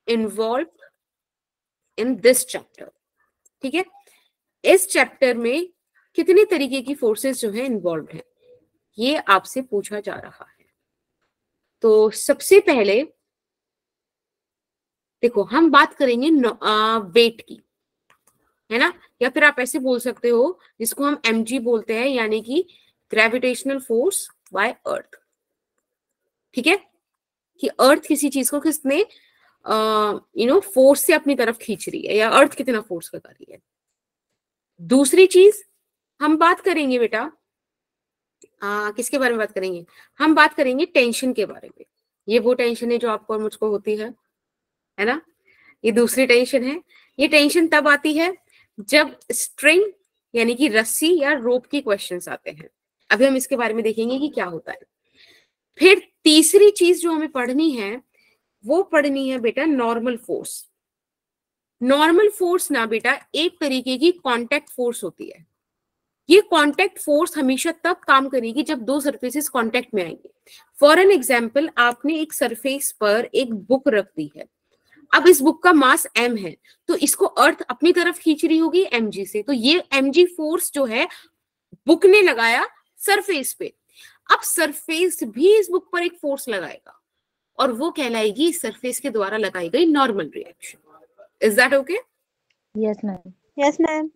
involve in this chapter, ठीक है। इस चैप्टर में कितने तरीके की फोर्सेस जो है इन्वॉल्व है, ये आपसे पूछा जा रहा है। तो सबसे पहले देखो हम बात करेंगे वेट की, है ना, या फिर आप ऐसे बोल सकते हो जिसको हम mg बोलते हैं, यानी कि ग्रेविटेशनल फोर्स बाय अर्थ, ठीक है, कि अर्थ किसी चीज को किसने फोर्स से अपनी तरफ खींच रही है, या अर्थ कितना फोर्स कर रही है। दूसरी चीज हम बात करेंगे बेटा, किसके बारे में बात करेंगे? हम बात करेंगे टेंशन के बारे में। ये वो टेंशन है जो आपको और मुझको होती है ना, ये दूसरी टेंशन है। ये टेंशन तब आती है जब स्ट्रिंग यानी कि रस्सी या रोप की क्वेश्चंस आते हैं। अभी हम इसके बारे में देखेंगे कि क्या होता है। फिर तीसरी चीज जो हमें पढ़नी है वो पढ़नी है बेटा नॉर्मल फोर्स। नॉर्मल फोर्स ना बेटा एक तरीके की कांटेक्ट फोर्स होती है। ये कांटेक्ट फोर्स हमेशा तब काम करेगी जब 2 सरफेसेस कांटेक्ट में आएंगे। फॉर एन एग्जांपल, आपने एक सरफेस पर एक बुक रख दी है, अब इस बुक का मास m है, तो इसको अर्थ अपनी तरफ खींच रही होगी mg से, तो ये mg फोर्स जो है बुक ने लगाया सरफेस पे। अब सरफेस भी इस बुक पर एक फोर्स लगाएगा और वो कहलाएगी सरफेस के द्वारा लगाई गई normal reaction. Is that okay? Yes ma'am. Yes ma'am.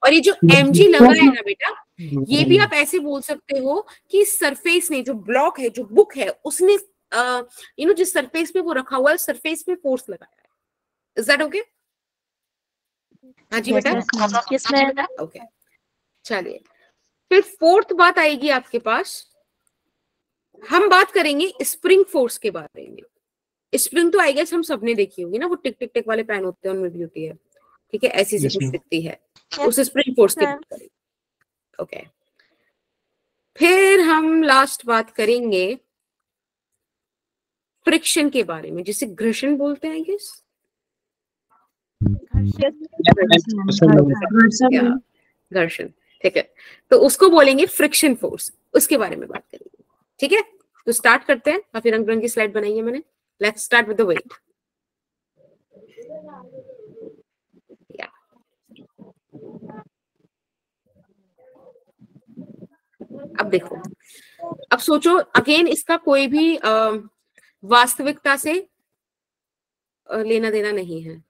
और ये जो mg लगा है ना बेटा, ये भी आप ऐसे बोल सकते हो कि सरफेस ने, जो ब्लॉक है, जो बुक है, उसने जिस सरफेस पे वो रखा हुआ है, सरफेस पे फोर्स लगाया है। Is that okay? हाँ जी बेटा, यस मैम। ओके। चलिए, फिर फोर्थ बात आएगी आपके पास, हम बात करेंगे स्प्रिंग फोर्स के बारे में। स्प्रिंग तो आई गेस हम सबने देखी होगी ना, वो टिक टिक टिक वाले पेन होते हैं, उनमें भी होती है, ठीक है, ऐसी सी कुछ दिखती है, उस स्प्रिंग फोर्स की बात करेंगे। ओके, फिर हम लास्ट बात करेंगे फ्रिक्शन के बारे में, जिसे घर्षण बोलते हैं आई गेस। घर्षण, ठीक है, तो उसको बोलेंगे फ्रिक्शन फोर्स, उसके बारे में बात करेंगे, ठीक है। तो स्टार्ट करते हैं, काफी रंग बिरंगी स्लाइड बनाई है मैंने। Let's start with the weight. अब देखो, अब सोचो अगेन, इसका कोई भी वास्तविकता से लेना देना नहीं है,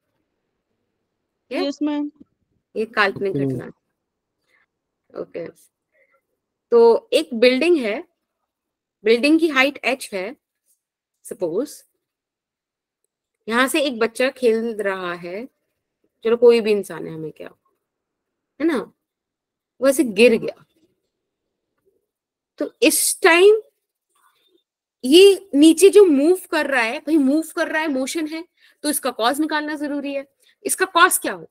यस मैम। ये काल्पनिक घटना है। ओके, तो एक बिल्डिंग है, बिल्डिंग की हाइट h है, सपोज यहां से एक बच्चा खेल रहा है, चलो कोई भी इंसान है, हमें क्या है ना, वो ऐसे गिर गया, तो इस टाइम ये नीचे जो मूव कर रहा है, भाई मूव कर रहा है, मोशन है, तो इसका कॉज निकालना जरूरी है। इसका कॉज क्या होगा?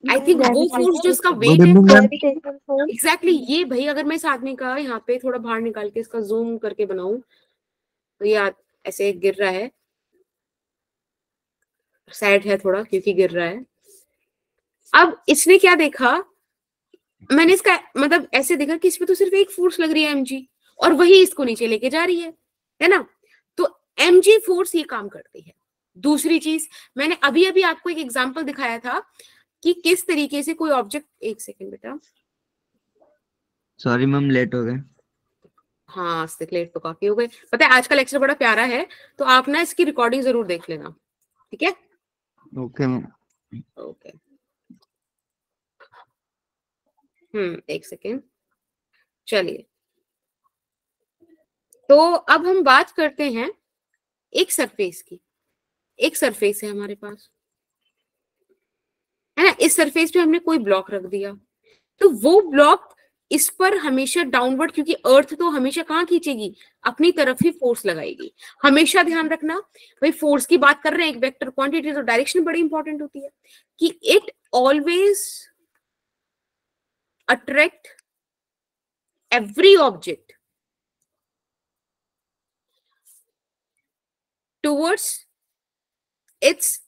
आई थिंक वो फोर्स जो इसका वेट है, एग्जैक्टली ये, भाई अगर मैं इस आदमी का यहाँ पे थोड़ा बाहर निकाल के इसका जूम करके बनाऊं, तो ये ऐसे गिर रहा है, सैड है थोड़ा क्योंकि गिर रहा है। अब इसने क्या देखा, मैंने इसका मतलब ऐसे देखा कि इसमें तो सिर्फ एक फोर्स लग रही है mg, और वही इसको नीचे लेके जा रही है ना, तो mg फोर्स ये काम करती है। दूसरी चीज, मैंने अभी अभी आपको एक एग्जांपल दिखाया था कि किस तरीके से कोई ऑब्जेक्ट, एक सेकंड बेटा, सॉरी मैम लेट हो गए। हाँ लेट तो काफी हो गए, पता है आज का लेक्चर बड़ा प्यारा है, तो आप ना इसकी रिकॉर्डिंग जरूर देख लेना, ठीक है। Okay ma'am. ओके, एक सेकेंड, चलिए, तो अब हम बात करते हैं एक सरफेस की। एक सरफेस है हमारे पास, है ना, इस सरफेस पे हमने कोई ब्लॉक रख दिया, तो वो ब्लॉक इस पर हमेशा डाउनवर्ड, क्योंकि अर्थ तो हमेशा कहाँ खींचेगी, अपनी तरफ ही फोर्स लगाएगी। हमेशा ध्यान रखना, भाई फोर्स की बात कर रहे हैं, एक वेक्टर क्वांटिटी, तो डायरेक्शन बड़ी इंपॉर्टेंट होती है, कि it always attract every object towards its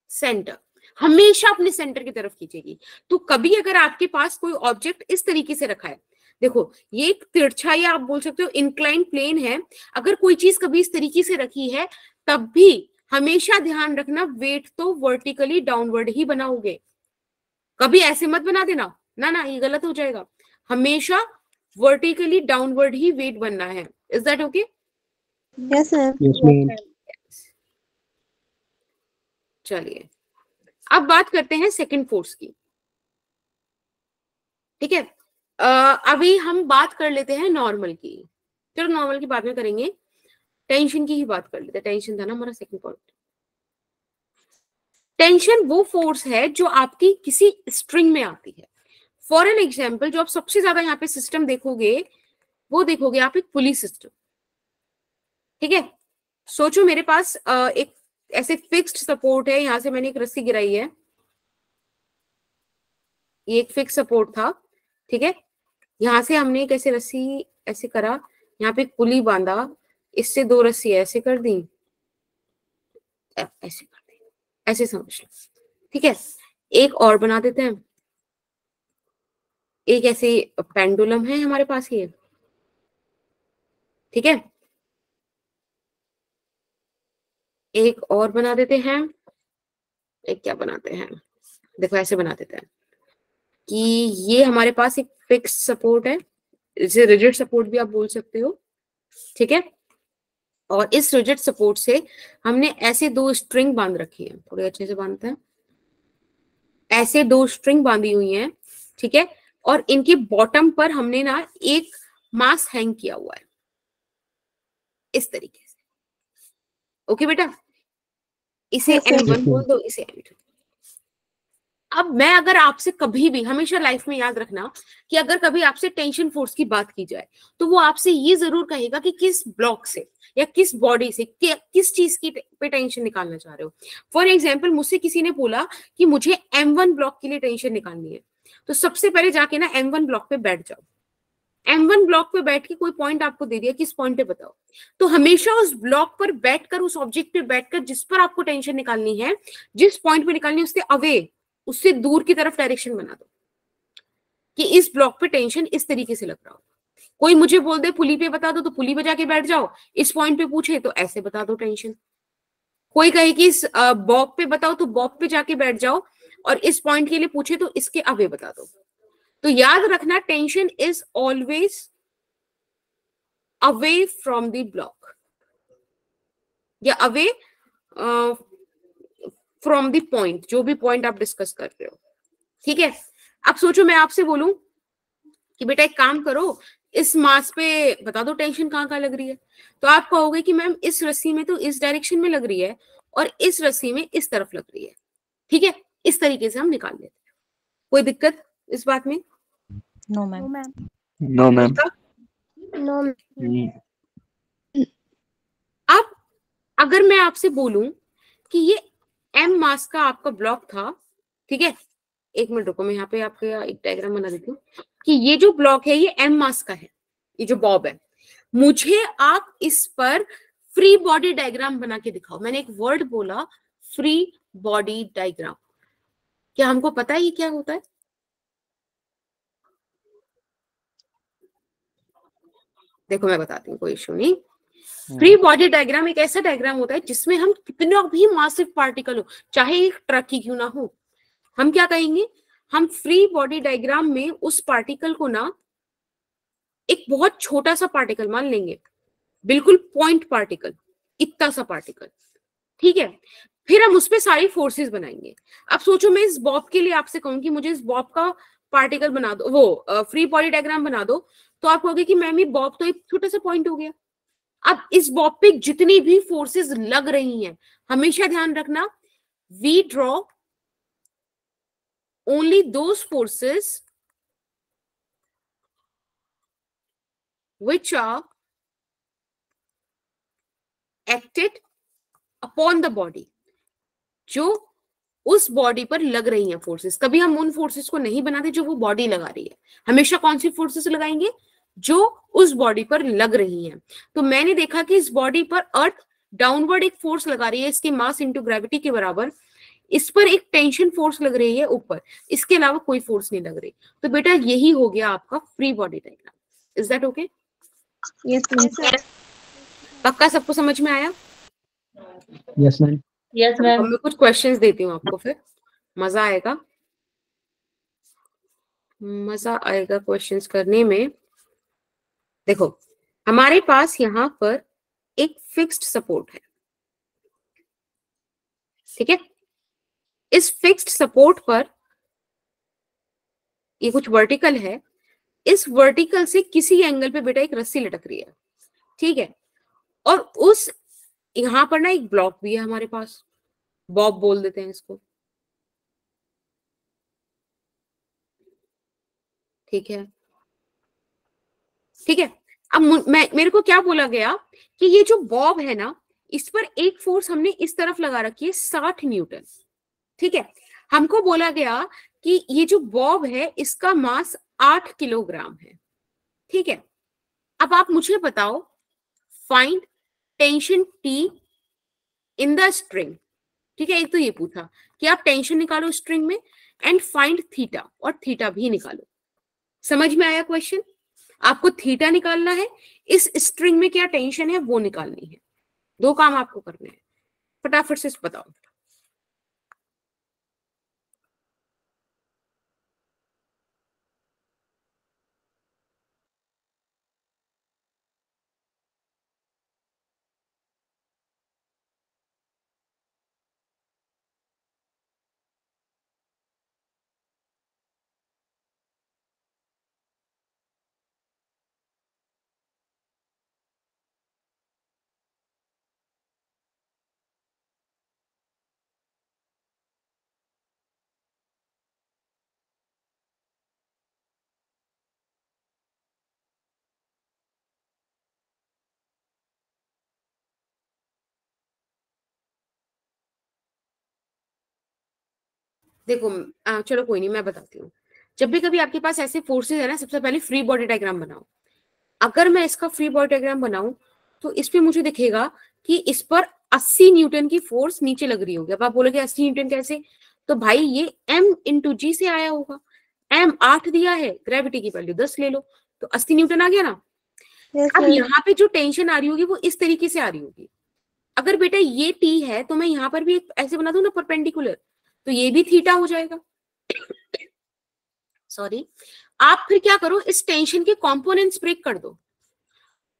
centre, हमेशा अपने सेंटर की तरफ खींचेगी। तो कभी अगर आपके पास कोई ऑब्जेक्ट इस तरीके से रखा है, देखो ये एक तिरछा या आप बोल सकते हो इंक्लाइन प्लेन है, अगर कोई चीज कभी इस तरीके से रखी है, तब भी हमेशा ध्यान रखना वेट तो वर्टिकली डाउनवर्ड ही बनाओगे, कभी ऐसे मत बना देना, ना ना ये गलत हो जाएगा, हमेशा वर्टिकली डाउनवर्ड ही वेट बनना है। Is that okay? Yes ma'am. चलिए, अब बात करते हैं सेकंड फोर्स की, ठीक है। अभी हम बात कर लेते हैं नॉर्मल की, चलो नॉर्मल की बाद में करेंगे, टेंशन की ही बात कर लेते हैं, टेंशन था ना हमारा सेकंड पॉइंट। टेंशन वो फोर्स है जो आपकी किसी स्ट्रिंग में आती है। फॉर एन एग्जाम्पल, जो आप सबसे ज्यादा यहाँ पे सिस्टम देखोगे, वो देखोगे आप एक पुली सिस्टम, ठीक है। सोचो मेरे पास एक ऐसे फिक्स्ड सपोर्ट है, यहां से मैंने एक रस्सी गिराई है, ये एक फिक्स सपोर्ट था, ठीक है, यहां से हमने एक ऐसे रस्सी ऐसे करा, यहाँ पे एक पुली बांधा, इससे दो रस्सी ऐसे कर दी, ऐसे कर दी, ऐसे समझ लो, ठीक है। एक और बना देते हैं, एक ऐसे पेंडुलम है हमारे पास ये, ठीक है, एक और बना देते हैं, एक क्या बनाते हैं, देखो ऐसे बना देते हैं कि ये हमारे पास एक फिक्स सपोर्ट है, इसे रिजिड सपोर्ट भी आप बोल सकते हो, ठीक है। और इस रिजिड सपोर्ट से हमने ऐसे 2 स्ट्रिंग बांध रखी है, थोड़े अच्छे से बांधते हैं, ऐसे 2 स्ट्रिंग बांधी हुई हैं, ठीक है, और इनके बॉटम पर हमने ना एक मास हैंग किया हुआ है इस तरीके से। ओके बेटा, इसे M1 बोल दो, इसे M2। अब मैं अगर आपसे कभी भी, हमेशा लाइफ में याद रखना कि अगर कभी आपसे टेंशन फोर्स की बात की जाए तो वो आपसे ये जरूर कहेगा कि किस ब्लॉक से या किस बॉडी से किस चीज की पे टेंशन निकालना चाह रहे हो। फॉर एग्जाम्पल, मुझसे किसी ने बोला कि मुझे M1 ब्लॉक के लिए टेंशन निकालनी है, तो सबसे पहले जाके ना M1 ब्लॉक पे बैठ जाओ। M1 ब्लॉक पे बैठ के कोई पॉइंट आपको दे दिया, किस पॉइंट पे बताओ, तो हमेशा उस ब्लॉक पर बैठकर, उस ऑब्जेक्ट पे बैठकर जिस पर आपको टेंशन निकालनी है, जिस पॉइंट पे निकालनी है, उससे अवे, उससे दूर की तरफ डायरेक्शन बना दो कि इस ब्लॉक पे टेंशन इस तरीके से लग रहा हो। कोई मुझे बोल दे पुली पे बता दो, तो पुली पे जाके बैठ जाओ। इस पॉइंट पे पूछे तो ऐसे बता दो टेंशन। कोई कहे कि इस बॉब पे बताओ, तो बॉब पे जाके बैठ जाओ, और इस पॉइंट के लिए पूछे तो इसके अवे बता दो। तो याद रखना, tension is always away from the block या अवे फ्रॉम द पॉइंट, जो भी पॉइंट आप डिस्कस कर रहे हो, ठीक है। अब सोचो मैं आपसे बोलूं कि बेटा एक काम करो, इस मास पे बता दो टेंशन कहाँ कहाँ लग रही है, तो आप कहोगे कि मैम इस रस्सी में तो इस डायरेक्शन में लग रही है और इस रस्सी में इस तरफ लग रही है, ठीक है। इस तरीके से हम निकाल लेते हैं। कोई दिक्कत इस बात में? No ma'am. No ma'am. No. अब अगर मैं आपसे बोलूं कि ये M मास का आपका ब्लॉक था, ठीक है, एक मिनट रुको, मैं यहाँ पे आपको एक डायग्राम बना देती हूँ कि ये जो ब्लॉक है ये M मास का है, ये जो बॉब है, मुझे आप इस पर फ्री बॉडी डायग्राम बना के दिखाओ। मैंने एक वर्ड बोला, फ्री बॉडी डायग्राम। क्या हमको पता है ये क्या होता है? देखो मैं बताती हूँ, कोई इशू नहीं। फ्री बॉडी डायग्राम एक ऐसा डायग्राम होता है जिसमें हम कितना भी मासिव पार्टिकल हो, चाहे एक ट्रक ही क्यों ना हो, हम क्या कहेंगे, हम फ्री बॉडी डायग्राम में उस पार्टिकल को ना एक बहुत छोटा सा पार्टिकल मान लेंगे, बिल्कुल पॉइंट पार्टिकल, इतना सा पार्टिकल, ठीक है। फिर हम उस पर सारी फोर्सेस बनाएंगे। अब सोचो मैं इस बॉब के लिए आपसे कहूं कि मुझे इस बॉब का पार्टिकल बना दो, वो फ्री बॉडी डायग्राम बना दो, तो आप कहोगे कि मैम ये बॉब तो एक छोटा सा पॉइंट हो गया। अब इस बॉब पे जितनी भी फोर्सेस लग रही हैं, हमेशा ध्यान रखना, we draw only those forces which are acted upon the body, जो उस बॉडी पर लग रही हैं फोर्सेस। कभी हम उन फोर्सेस को नहीं बनाते जो वो बॉडी लगा रही है, हमेशा कौन सी फोर्सेस लगाएंगे, जो उस बॉडी पर लग रही हैं। तो मैंने देखा कि इस बॉडी पर अर्थ डाउनवर्ड एक फोर्स लगा रही है, इसके मास इंटू ग्रेविटी के बराबर, इस पर एक टेंशन फोर्स लग रही है ऊपर, इसके अलावा कोई फोर्स नहीं लग रही। तो बेटा यही हो गया आपका free body diagram. Is that okay? Yes पक्का सबको समझ में आया? Yes ma'am. यस अब मैं कुछ क्वेश्चंस देती हूँ आपको, फिर मजा आएगा, मजा आएगा क्वेश्चंस करने में। देखो हमारे पास यहाँ पर एक फिक्स्ड सपोर्ट है, ठीक है। इस फिक्स्ड सपोर्ट पर ये कुछ वर्टिकल है, इस वर्टिकल से किसी एंगल पे बेटा एक रस्सी लटक रही है, ठीक है। और उस यहां पर ना एक ब्लॉक भी है हमारे पास, बॉब बोल देते हैं इसको, ठीक है, ठीक है। अब मेरे को क्या बोला गया कि ये जो बॉब है ना, इस पर एक फोर्स हमने इस तरफ लगा रखी है 60 न्यूटन, ठीक है। हमको बोला गया कि ये जो बॉब है इसका मास 8 किलोग्राम है, ठीक है। अब आप मुझे बताओ, find tension T in the string, ठीक है। एक तो ये पूछा कि आप टेंशन निकालो स्ट्रिंग में, एंड फाइंड थीटा, और थीटा भी निकालो। समझ में आया क्वेश्चन? आपको थीटा निकालना है, इस स्ट्रिंग में क्या टेंशन है वो निकालनी है। 2 काम आपको करने हैं, फटाफट से बताओ। देखो चलो कोई नहीं, मैं बताती हूँ। जब भी कभी आपके पास ऐसे फोर्सेस है ना, सबसे पहले फ्री बॉडी डायग्राम बनाओ। अगर मैं इसका फ्री बॉडी डायग्राम बनाऊं तो इस पे मुझे दिखेगा कि इस पर 80 न्यूटन की फोर्स नीचे लग रही होगी। अब आप बोलोगे 80 न्यूटन कैसे? तो भाई ये m इंटू जी से आया होगा। m 8 दिया है, ग्रेविटी की वैल्यू 10 ले लो, तो 80 न्यूटन आ गया ना। अब यहाँ पे जो टेंशन आ रही होगी वो इस तरीके से आ रही होगी। अगर बेटा ये टी है तो मैं यहाँ पर भी ऐसे बना दूं ना परपेंडिकुलर, तो ये भी थीटा हो जाएगा। सॉरी, आप फिर क्या करो, इस टेंशन के कंपोनेंट्स ब्रेक कर दो।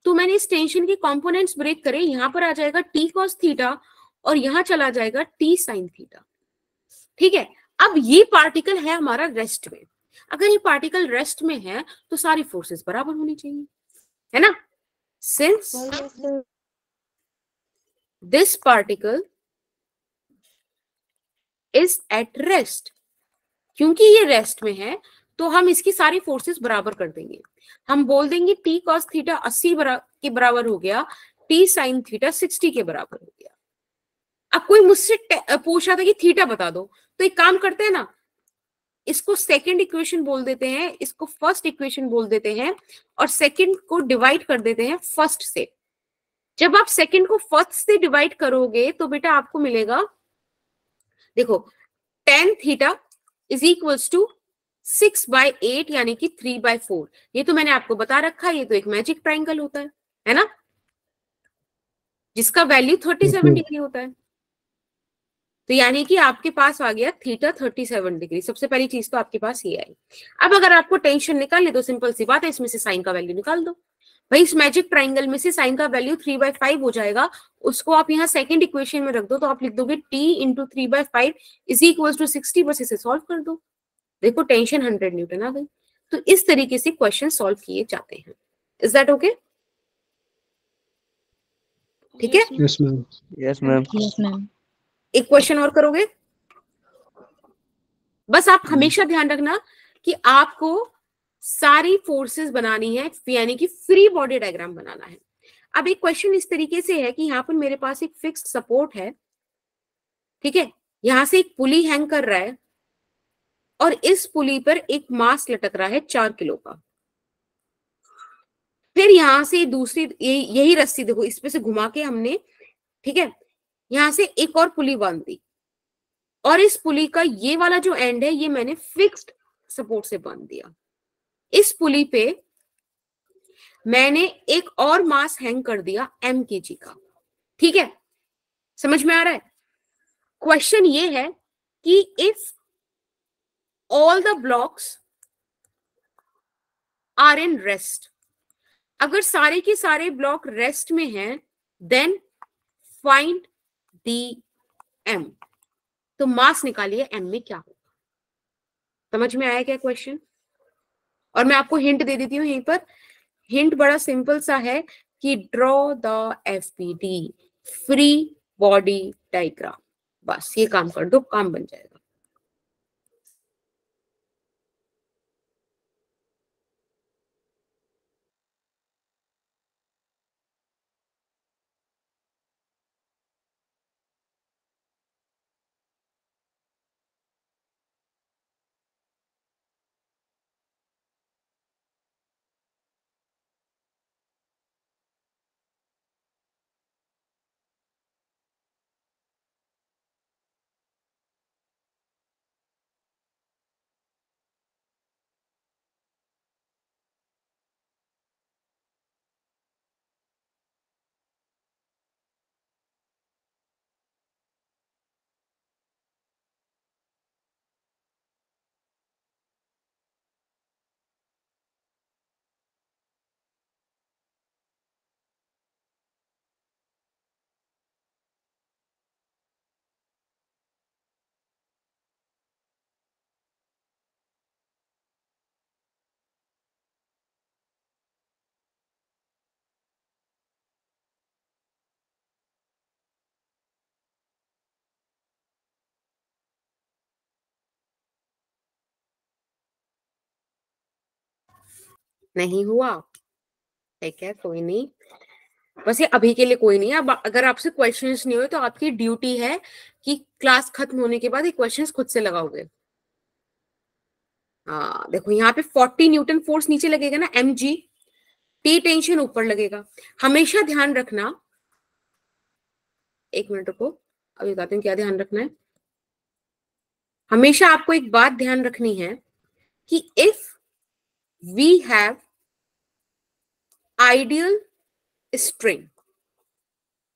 तो मैंने इस टेंशन के कंपोनेंट्स ब्रेक करे, यहां पर आ जाएगा टी कॉस थीटा और यहां चला जाएगा टी साइन थीटा। ठीक है, अब ये पार्टिकल है हमारा रेस्ट में। अगर ये पार्टिकल रेस्ट में है तो सारी फोर्सेस बराबर होनी चाहिए, है ना। Since this particle is at rest, क्योंकि ये रेस्ट में है तो हम इसकी सारी फोर्सेस बराबर कर देंगे। हम बोल देंगे टी कॉस थीटा 80 के बराबर हो गया, टी साइन थीटा 60 के बराबर हो गया। अब कोई मुझसे पूछ रहा था कि थीटा बता दो, तो एक काम करते हैं ना, इसको सेकंड इक्वेशन बोल देते हैं, इसको फर्स्ट इक्वेशन बोल देते हैं, और सेकंड को डिवाइड कर देते हैं फर्स्ट से। जब आप सेकंड को फर्स्ट से डिवाइड करोगे तो बेटा आपको मिलेगा, देखो, tan theta is equals to 6/8 यानी कि 3/4। ये तो मैंने आपको बता रखा है, ये तो एक मैजिक ट्राइंगल होता है ना, जिसका वैल्यू 37 डिग्री होता है। तो यानी कि आपके पास आ गया थीटा 37 डिग्री। सबसे पहली चीज तो आपके पास ये आई। अब अगर आपको टेंशन निकालनी तो सिंपल सी बात है, इसमें से साइन का वैल्यू निकाल दो। भाई इस मैजिक ट्राइंगल में से साइन का वैल्यू 3/5 हो जाएगा, उसको आप यहाँ सेकंड इक्वेशन में रख दो, तो आप लिख दोगे t into 3/5 is equal to 60। बस इसे सॉल्व कर दो, देखो टेंशन 100 न्यूटन आ गई। तो इस तरीके से क्वेश्चन सॉल्व किए जाते हैं। Is that okay? ठीक है, yes ma'am. Yes ma'am. Yes ma'am. एक क्वेश्चन और करोगे। बस आप हमेशा ध्यान रखना कि आपको सारी फोर्सेस बनानी है, यानी कि फ्री बॉडी डायग्राम बनाना है। अब एक क्वेश्चन इस तरीके से है कि यहाँ पर मेरे पास एक फिक्स्ड सपोर्ट है, ठीक है, यहां से एक पुली हैंग कर रहा है और इस पुली पर एक मास लटक रहा है 4 किलो का। फिर यहां से दूसरी यही रस्सी देखो, इस पे से घुमा के हमने, ठीक है, यहां से एक और पुली बांध दी, और इस पुली का ये वाला जो एंड है ये मैंने फिक्स्ड सपोर्ट से बांध दिया। इस पुली पे मैंने एक और मास हैंग कर दिया mkg का। ठीक है, समझ में आ रहा है? क्वेश्चन ये है कि if all the blocks are in rest, अगर सारे के सारे ब्लॉक रेस्ट में हैं, देन फाइंड दी m। तो मास निकालिए m में क्या होगा। समझ में आया क्या क्वेश्चन? और मैं आपको हिंट दे देती हूँ यहीं पर। हिंट बड़ा सिंपल सा है कि draw the FBD, free body diagram. बस ये काम कर दो, काम बन जाएगा। नहीं हुआ? ठीक है, कोई नहीं। बस ये अभी के लिए कोई नहीं है। अब अगर आपसे क्वेश्चंस नहीं हुए तो आपकी ड्यूटी है कि क्लास खत्म होने के बाद ये क्वेश्चंस खुद से लगाओगे। हाँ देखो यहाँ पे 40 न्यूटन फोर्स नीचे लगेगा ना, mg, टी टेंशन ऊपर लगेगा। हमेशा ध्यान रखना, एक मिनट रुको अभी बताती हूँ क्या ध्यान रखना है। हमेशा आपको एक बात ध्यान रखनी है कि if we have ideal string,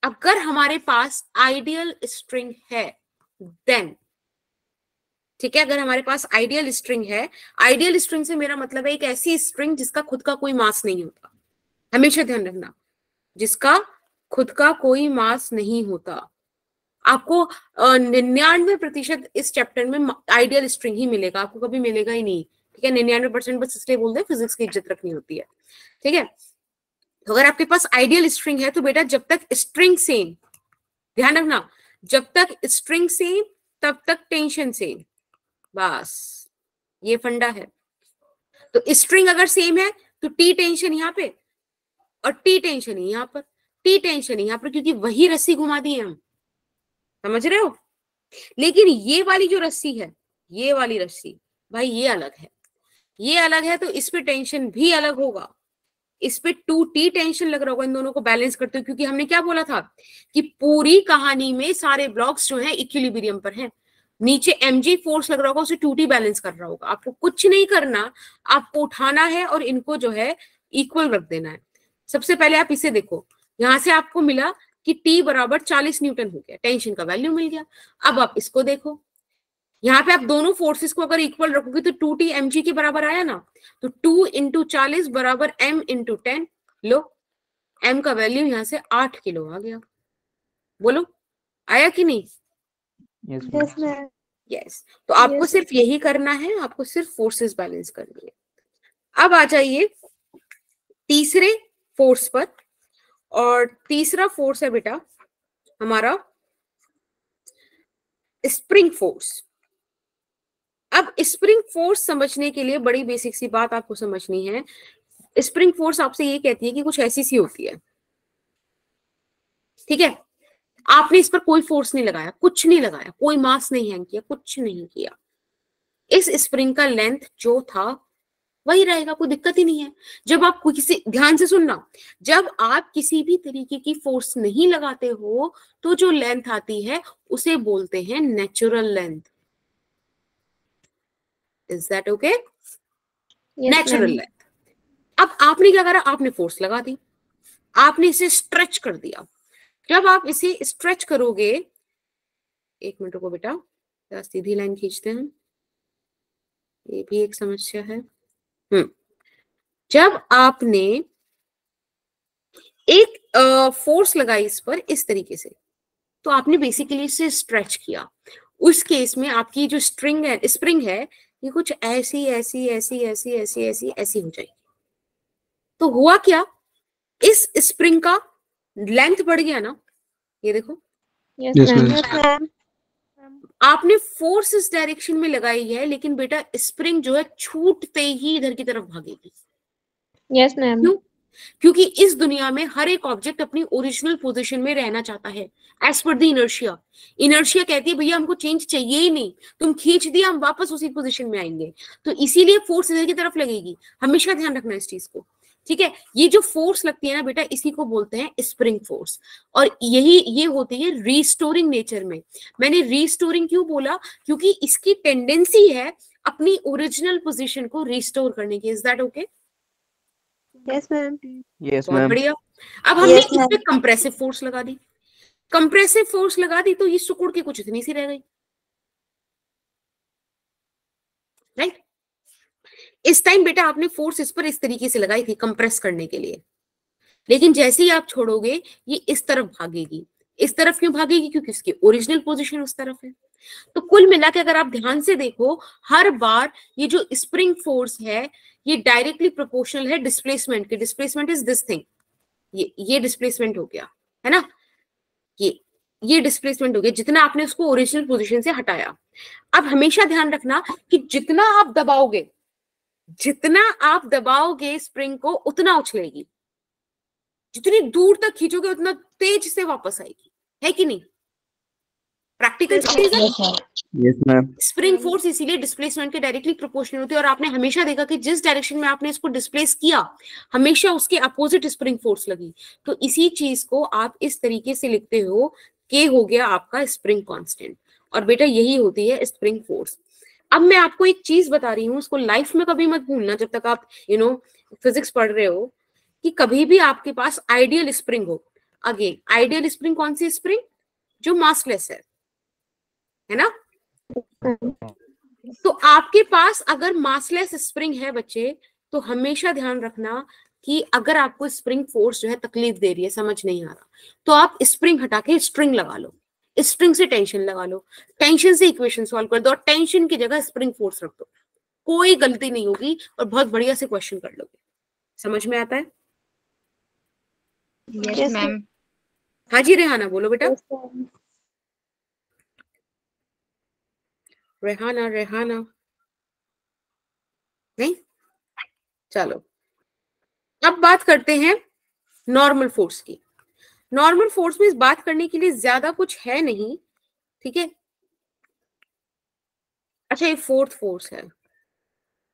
अगर हमारे पास आइडियल स्ट्रिंग है देन, ठीक है, अगर हमारे पास आइडियल स्ट्रिंग है, आइडियल स्ट्रिंग से मेरा मतलब है एक ऐसी स्ट्रिंग जिसका खुद का कोई मास नहीं होता। हमेशा ध्यान रखना, जिसका खुद का कोई मास नहीं होता। आपको 99% इस चैप्टर में आइडियल स्ट्रिंग ही मिलेगा, आपको कभी मिलेगा ही नहीं, ठीक है। 99% बस इसलिए बोलते हैं फिजिक्स की इज्जत रखनी होती है, ठीक है। तो अगर आपके पास आइडियल स्ट्रिंग है तो बेटा जब तक स्ट्रिंग सेम, ध्यान रखना, जब तक स्ट्रिंग सेम तब तक टेंशन सेम, बस ये फंडा है। तो स्ट्रिंग अगर सेम है तो टी टेंशन यहाँ पे और टी टेंशन ही यहाँ पर, टी टेंशन यहाँ पर, क्योंकि वही रस्सी घुमा दी है हम, समझ रहे हो। लेकिन ये वाली जो रस्सी है, ये वाली रस्सी भाई ये अलग है, ये अलग है, तो इस पे टेंशन भी अलग होगा, इस पे 2t टेंशन लग रहा होगा। इन दोनों को बैलेंस करते हो, क्योंकि हमने क्या बोला था कि पूरी कहानी में सारे ब्लॉक्स जो हैं इक्विलिब्रियम पर हैं। नीचे mg फोर्स लग रहा होगा, उसे 2t बैलेंस कर रहा होगा। आपको कुछ नहीं करना, आपको उठाना है और इनको जो है इक्वल रख देना है। सबसे पहले आप इसे देखो, यहां से आपको मिला कि t बराबर 40 न्यूटन हो गया, टेंशन का वैल्यू मिल गया। अब आप इसको देखो, यहाँ पे आप दोनों फोर्सेस को अगर इक्वल रखोगे तो 2t mg के बराबर आया ना, तो 2 × 40 बराबर m × 10। लो m का वैल्यू यहाँ से 8 किलो आ गया, बोलो आया कि नहीं? यस। तो आपको सिर्फ यही करना है, आपको सिर्फ फोर्सेस बैलेंस करनी है। अब आ जाइए तीसरे फोर्स पर, और तीसरा फोर्स है बेटा हमारा स्प्रिंग फोर्स। अब स्प्रिंग फोर्स समझने के लिए बड़ी बेसिक सी बात आपको समझनी है। स्प्रिंग फोर्स आपसे ये कहती है कि कुछ ऐसी सी होती है, ठीक है। आपने इस पर कोई फोर्स नहीं लगाया, कुछ नहीं लगाया, कोई मास नहीं हैंग किया, कुछ नहीं किया। इस स्प्रिंग का लेंथ जो था वही रहेगा, कोई दिक्कत ही नहीं है। जब आप किसी, ध्यान से सुनना, जब आप किसी भी तरीके की फोर्स नहीं लगाते हो तो जो लेंथ आती है उसे बोलते हैं natural length. Is that okay? Natural length. अब आपने क्या करा, आपने फोर्स लगा दी, आपने इसे स्ट्रेच कर दिया। जब आप इसे स्ट्रेच करोगे, एक मिनट को बेटा सीधी लाइन खींचते हैं, ये भी एक समस्या है। जब आपने एक फोर्स लगाई इस पर इस तरीके से, तो आपने बेसिकली इसे स्ट्रेच किया। उस केस में आपकी जो स्प्रिंग है ये कुछ ऐसी ऐसी ऐसी ऐसी ऐसी ऐसी ऐसी हो जाएगी। तो हुआ क्या, इस स्प्रिंग का लेंथ बढ़ गया ना, ये देखो। आपने फोर्स इस डायरेक्शन में लगाई है, लेकिन बेटा स्प्रिंग जो है छूटते ही इधर की तरफ भागेगी। Yes ma'am. क्यों? क्योंकि इस दुनिया में हर एक ऑब्जेक्ट अपनी ओरिजिनल पोजीशन में रहना चाहता है, as per the inertia. Inertia कहती है भैया हमको चेंज चाहिए ही नहीं, तुम खींच दिया हम वापस उसी पोजीशन में आएंगे। तो इसीलिए फोर्स इधर की तरफ लगेगी, हमेशा ध्यान रखना इस चीज को, ठीक है। ये जो फोर्स लगती है ना बेटा, इसी को बोलते हैं स्प्रिंग फोर्स, और ये होती है रीस्टोरिंग नेचर में। मैंने रीस्टोरिंग क्यों बोला, क्योंकि इसकी टेंडेंसी है अपनी ओरिजिनल पोजीशन को रिस्टोर करने की। Is that okay? Yes ma'am. Yes बहुत मैम। बढ़िया। अब हमने इस पे कंप्रेसिव फोर्स लगा दी, कंप्रेसिव फोर्स लगा दी तो ये सुकुड़ के कुछ इतनी सी रह गई, राइट। इस टाइम बेटा आपने फोर्स इस पर इस तरीके से लगाई थी कंप्रेस करने के लिए, लेकिन जैसे ही आप छोड़ोगे ये इस तरफ भागेगी। इस तरफ क्यों भागेगी? क्योंकि इसकी ओरिजिनल पोजीशन उस तरफ है। तो कुल मिला के अगर आप ध्यान से देखो, हर बार ये जो स्प्रिंग फोर्स है ये डायरेक्टली प्रोपोर्शनल है डिस्प्लेसमेंट के। डिस्प्लेसमेंट इज दिस थिंग, ये डिस्प्लेसमेंट हो गया है ना, ये डिस्प्लेसमेंट हो गया जितना आपने उसको ओरिजिनल पोजीशन से हटाया। अब हमेशा ध्यान रखना कि जितना आप दबाओगे स्प्रिंग को उतना उछलेगी। जितनी दूर तक खींचोगे उतना तेज से वापस आएगी, है कि नहीं? Practical yes ma'am. Spring force इसीलिए डिस्प्लेसमेंट के डायरेक्टली प्रोपोर्शनल होती है, और आपने हमेशा देखा कि जिस डायरेक्शन में आपने इसको डिस्प्लेस किया हमेशा उसके अपोजिट स्प्रिंग फोर्स लगी। तो इसी चीज को आप इस तरीके से लिखते हो, के हो गया आपका स्प्रिंग कांस्टेंट, और बेटा यही होती है स्प्रिंग फोर्स। अब मैं आपको एक चीज बता रही हूँ, उसको लाइफ में कभी मत भूलना जब तक आप फिजिक्स पढ़ रहे हो, कि कभी भी आपके पास आइडियल स्प्रिंग हो। अगेन आइडियल स्प्रिंग कौन सी स्प्रिंग? जो मासलेस है ना? तो आपके पास अगर मासलेस स्प्रिंग है बच्चे, तो हमेशा ध्यान रखना कि अगर आपको स्प्रिंग फोर्स जो है तकलीफ दे रही है, समझ नहीं आ रहा, तो आप स्प्रिंग हटा के स्ट्रिंग लगा लो, स्ट्रिंग से टेंशन लगा लो, टेंशन से इक्वेशन सॉल्व कर दो, और टेंशन की जगह स्प्रिंग फोर्स रख दो, कोई गलती नहीं होगी और बहुत बढ़िया से क्वेश्चन कर लोगे। समझ में आता है? Yes ma'am. हाँ जी रेहाना बोलो बेटा। रेहाना नहीं, चलो अब बात करते हैं नॉर्मल फोर्स की। नॉर्मल फोर्स में इस बात करने के लिए ज्यादा कुछ है नहीं, ठीक है? अच्छा ये फोर्थ फोर्स है।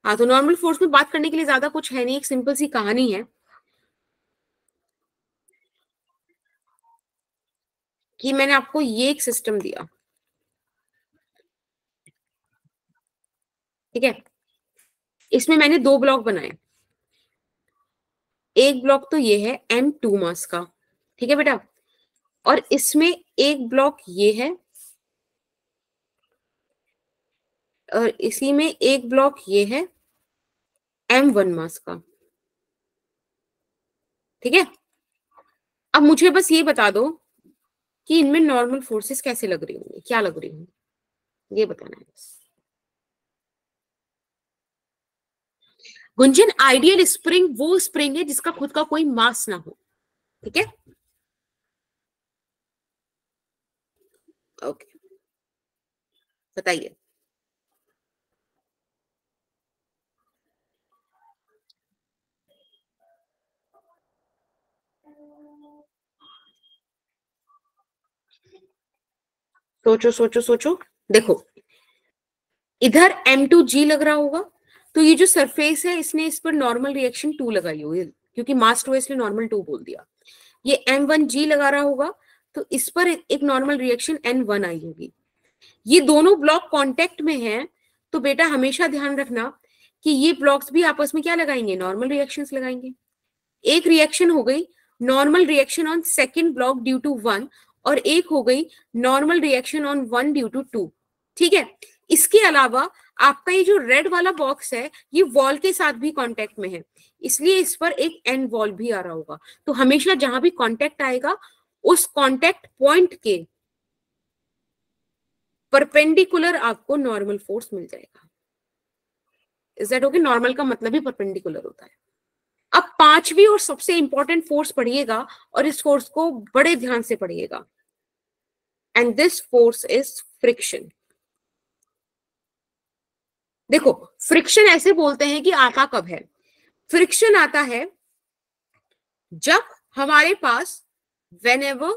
हाँ, तो नॉर्मल फोर्स में बात करने के लिए ज्यादा कुछ है नहीं, एक सिंपल सी कहानी है कि मैंने आपको ये एक सिस्टम दिया, ठीक है? इसमें मैंने 2 ब्लॉक बनाए। एक ब्लॉक तो ये है M2 मास का, ठीक है बेटा, और इसमें एक ब्लॉक ये है, और इसी में एक ब्लॉक ये है M1 मास का, ठीक है? अब मुझे बस ये बता दो कि इनमें नॉर्मल फोर्सेस कैसे लग रही होंगी, क्या लग रही होंगी, ये बताना है बस। गुंजन आइडियल स्प्रिंग वो स्प्रिंग है जिसका खुद का कोई मास ना हो, ठीक है? ओके, बताइए। सोचो सोचो सोचो। देखो इधर M2G लग रहा होगा, तो ये जो सरफेस है इसने इस पर नॉर्मल रिएक्शन 2 लगाई होगी, क्योंकि मास 2 है इसलिए नॉर्मल 2 बोल दिया। ये M1G लगा रहा होगा, तो इस पर एक नॉर्मल रिएक्शन N1 आई होगी। ये दोनों ब्लॉक कांटेक्ट में हैं, तो बेटा हमेशा ध्यान रखना कि ये ब्लॉक्स भी आपस में क्या लगाएंगे, नॉर्मल रिएक्शंस लगाएंगे। एक रिएक्शन हो गई normal reaction on second block due to 1, और एक हो गई normal reaction on 1 due to 2, ठीक है? इसके अलावा आपका ये जो रेड वाला बॉक्स है ये वॉल के साथ भी कांटेक्ट में है, इसलिए इस पर एक एन वॉल भी आ रहा होगा। तो हमेशा जहां भी कांटेक्ट आएगा उस कांटेक्ट पॉइंट के परपेंडिकुलर आपको नॉर्मल फोर्स मिल जाएगा। Is that okay? नॉर्मल का मतलब ही परपेंडिकुलर होता है। अब 5वीं और सबसे इंपॉर्टेंट फोर्स पढ़िएगा, और इस फोर्स को बड़े ध्यान से पढ़िएगा, and this force is friction. देखो फ्रिक्शन ऐसे बोलते हैं कि आता कब है? फ्रिक्शन आता है जब हमारे पास whenever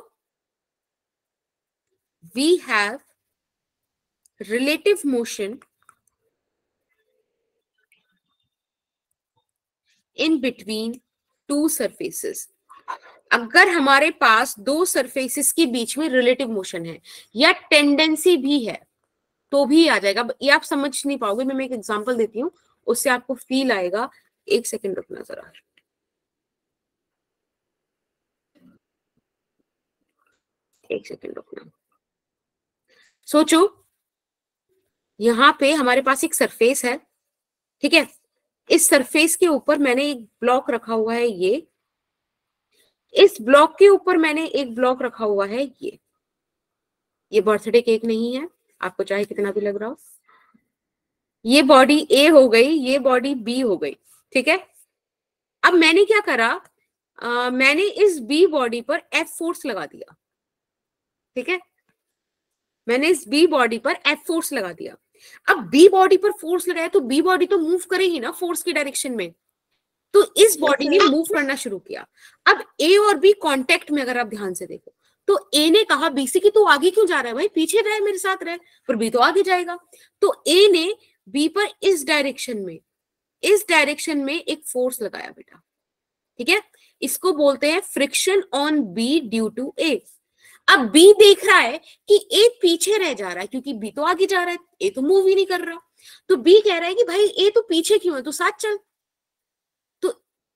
we have relative motion in between two surfaces। अगर हमारे पास 2 सरफेसेस के बीच में रिलेटिव मोशन है या टेंडेंसी भी है तो भी आ जाएगा। ये आप समझ नहीं पाओगे, मैं एक एग्जांपल देती हूँ उससे आपको फील आएगा। एक सेकंड रुकना जरा, एक सेकंड रुकना। सोचो यहां पे हमारे पास एक सरफेस है, ठीक है? इस सरफेस के ऊपर मैंने एक ब्लॉक रखा हुआ है, ये इस ब्लॉक के ऊपर मैंने एक ब्लॉक रखा हुआ है, ये बर्थडे केक नहीं है, आपको चाहे कितना भी लग रहा हो। ये बॉडी ए हो गई, ये बॉडी बी हो गई, ठीक है? अब मैंने क्या करा, मैंने इस बी बॉडी पर एफ फोर्स लगा दिया, ठीक है? मैंने इस बी बॉडी पर एफ फोर्स लगा दिया। अब बी बॉडी पर फोर्स लगाया तो बी बॉडी तो मूव करेगी ना फोर्स की डायरेक्शन में, तो इस बॉडी ने मूव करना शुरू किया। अब ए और बी कांटेक्ट में अगर आप ध्यान से देखो तो ए ने कहा बी से कि तू आगे क्यों जा रहा है भाई, पीछे रहे मेरे साथ रहे, पर बी तो आगे जाएगा। तो ए ने बी पर इस डायरेक्शन में एक फोर्स लगाया बेटा, ठीक है। इसको बोलते हैं friction on B due to A. अब बी देख रहा है कि ए पीछे रह जा रहा है क्योंकि बी तो आगे जा रहा है, ए तो मूव ही नहीं कर रहा। तो बी कह रहा है कि भाई ए तो पीछे क्यों है, तो साथ चल। तो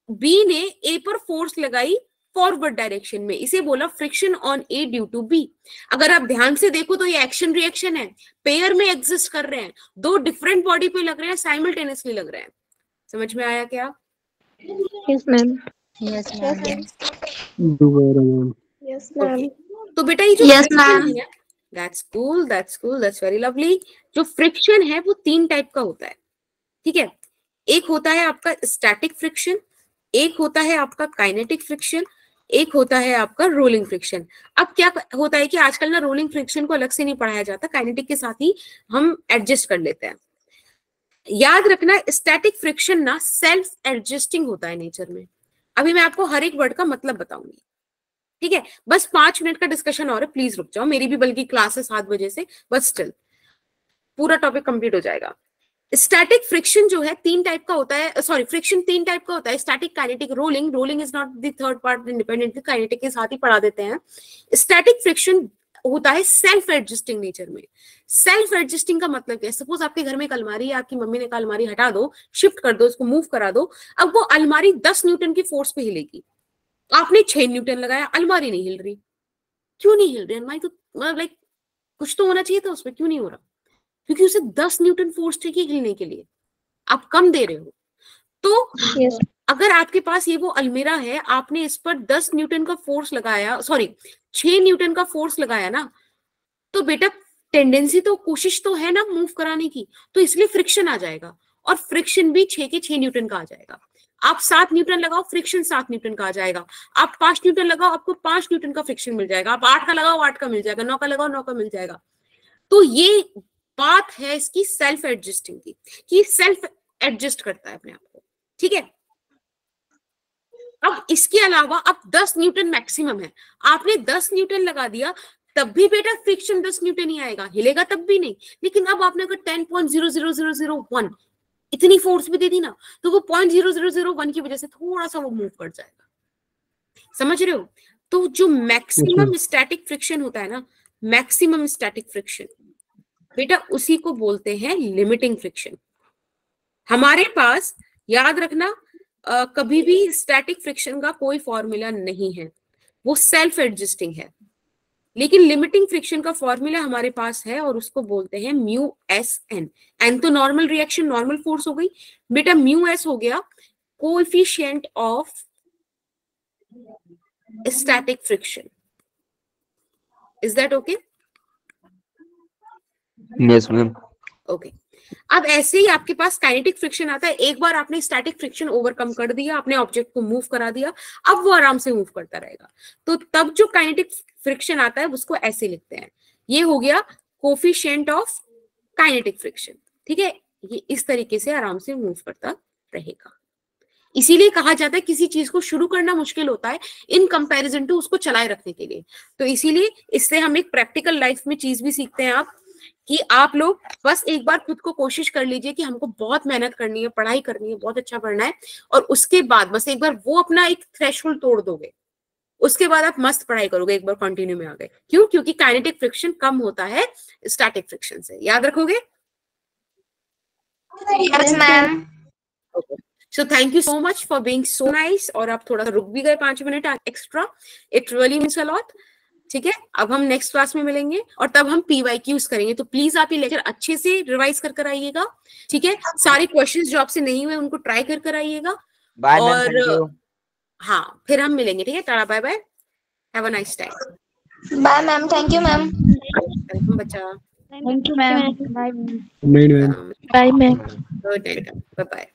बी ने ए पर फोर्स लगाई फॉरवर्ड डायरेक्शन में, इसे बोला friction on A due to B. अगर आप ध्यान से देखो तो ये एक्शन रिएक्शन है, पेयर में एग्जिस्ट कर रहे हैं, दो डिफरेंट बॉडी पे लग रहे हैं, साइमल्टेनियसली लग रहे हैं। समझ में आया क्या? Yes ma'am. Yes ma'am. Yes ma'am. तो बेटा ये जो Yes, friction ma'am. है, that's cool, that's very lovely। जो फ्रिक्शन है वो 3 टाइप का होता है, ठीक है। एक होता है आपका स्टैटिक फ्रिक्शन, एक होता है आपका काइनेटिक फ्रिक्शन, एक होता है आपका रोलिंग फ्रिक्शन। अब क्या होता है कि आजकल ना रोलिंग फ्रिक्शन को अलग से नहीं पढ़ाया जाता, काइनेटिक के साथ ही हम एडजस्ट कर लेते हैं। याद रखना स्टैटिक फ्रिक्शन ना सेल्फ एडजस्टिंग होता है नेचर में। अभी मैं आपको हर एक वर्ड का मतलब बताऊंगी, ठीक है। बस 5 मिनट का डिस्कशन और है, प्लीज रुक जाओ, मेरी भी बल्कि क्लास है 7 बजे से, बस स्टिल पूरा टॉपिक कंप्लीट हो जाएगा। स्टैटिक फ्रिक्शन जो है 3 टाइप का होता है, सॉरी फ्रिक्शन 3 टाइप का होता है, static, kinetic, rolling. Rolling is not the third part independently, kinetic के साथ ही पढ़ा देते हैं। स्टैटिक फ्रिक्शन होता है सेल्फ एडजस्टिंग नेचर में। सेल्फ एडजस्टिंग का मतलब क्या है? सपोज आपके घर में एक अलमारी है, आपकी मम्मी ने कहा अलमारी हटा दो, शिफ्ट कर दो, इसको मूव करा दो। अब वो अलमारी 10 न्यूटन की फोर्स पे हिलेगी, आपने 6 न्यूटन लगाया, अलमारी नहीं हिल रही। क्यों नहीं हिल रही? अलमारी तो मतलब लाइक कुछ तो होना चाहिए था उसमें, क्यों नहीं हो रहा? क्योंकि उसे 10 न्यूटन फोर्स चाहिए हिलने के लिए, आप कम दे रहे हो। तो अगर आपके पास ये वो अलमीरा है, आपने इस पर 10 न्यूटन का फोर्स लगाया, सॉरी 6 न्यूटन का फोर्स लगाया ना, तो बेटा टेंडेंसी तो, कोशिश तो है ना मूव कराने की, तो इसलिए फ्रिक्शन आ जाएगा। और फ्रिक्शन भी 6 के 6 न्यूटन का आ जाएगा। आप 7 न्यूटन लगाओ, फ्रिक्शन 7 न्यूटन का आ जाएगा। आप 5 न्यूटन लगाओ, आपको 5 न्यूटन का फ्रिक्शन मिल जाएगा। आप 8 का लगाओ, 8 का मिल जाएगा। 9 का लगाओ, 9 का मिल जाएगा। तो ये बात है इसकी सेल्फ एडजस्टिंग की, कि सेल्फ एडजस्ट करता है अपने आप को, ठीक है। अब इसके अलावा अब 10 न्यूटन मैक्सिमम है, आपने 10 न्यूटन लगा दिया, तब भी बेटा फ्रिक्शन 10 न्यूटन ही आएगा, हिलेगा तब भी नहीं। लेकिन अब आपने अगर 10.00001 इतनी फोर्स भी दे दी ना, तो वो 0.0001 की वजह से थोड़ा सा वो मूव कर जाएगा। समझ रहे हो? तो जो मैक्सिमम स्टैटिक फ्रिक्शन होता है ना, मैक्सिमम स्टैटिक फ्रिक्शन, बेटा उसी को बोलते हैं लिमिटिंग फ्रिक्शन। हमारे पास याद रखना कभी भी स्टैटिक फ्रिक्शन का कोई फॉर्मूला नहीं है, वो सेल्फ एडजस्टिंग है। लेकिन लिमिटिंग फ्रिक्शन का फॉर्मूला हमारे पास है और उसको बोलते हैं म्यू एस एन। एन तो नॉर्मल रिएक्शन, नॉर्मल फोर्स हो गई बेटा, म्यू एस हो गया coefficient of static friction. Is that okay? Yes ma'am. Okay. अब ऐसे ही आपके पास काइनेटिक फ्रिक्शन आता है। एक बार आपने स्टैटिक फ्रिक्शन ओवरकम कर दिया, आपने ऑब्जेक्ट को मूव करा दिया, अब वो आराम से मूव करता रहेगा। तो तब जो काइनेटिक फ्रिक्शन आता है उसको ऐसे लिखते हैं, ये हो गया कोएफिशिएंट ऑफ काइनेटिक फ्रिक्शन, ठीक है। ये इस तरीके से आराम से मूव करता रहेगा। इसीलिए कहा जाता है किसी चीज को शुरू करना मुश्किल होता है इन कंपैरिजन टू उसको चलाए रखने के लिए। तो इसीलिए इससे हम एक प्रैक्टिकल लाइफ में चीज भी सीखते हैं आप, कि आप लोग बस एक बार खुद को कोशिश कर लीजिए कि हमको बहुत मेहनत करनी है, पढ़ाई करनी है, बहुत अच्छा पढ़ना है, और उसके बाद बस एक बार वो अपना एक थ्रेशोल्ड तोड़ दोगे, उसके बाद आप मस्त पढ़ाई करोगे, एक बार कंटिन्यू में आ गए। क्यों? क्योंकि काइनेटिक फ्रिक्शन कम होता है स्टैटिक फ्रिक्शन से। याद रखोगे? Yes ma'am. So thank you so much for being so nice. और आप थोड़ा सा रुक भी गए 5 minute extra, it really means a lot, ठीक है। अब हम नेक्स्ट क्लास में मिलेंगे और तब हम PYQs करेंगे। तो प्लीज आप ये लेक्चर अच्छे से रिवाइज कर आइएगा, ठीक है। सारे क्वेश्चंस जो आपसे नहीं हुए उनको ट्राई कर आइएगा। और हाँ, फिर हम मिलेंगे, ठीक है। Tata, bye bye, have a nice time. Bye ma'am, thank you ma'am. Welcome बच्चा। Thank you ma'am. Bye ma'am. Bye ma'am. Good night, bye bye.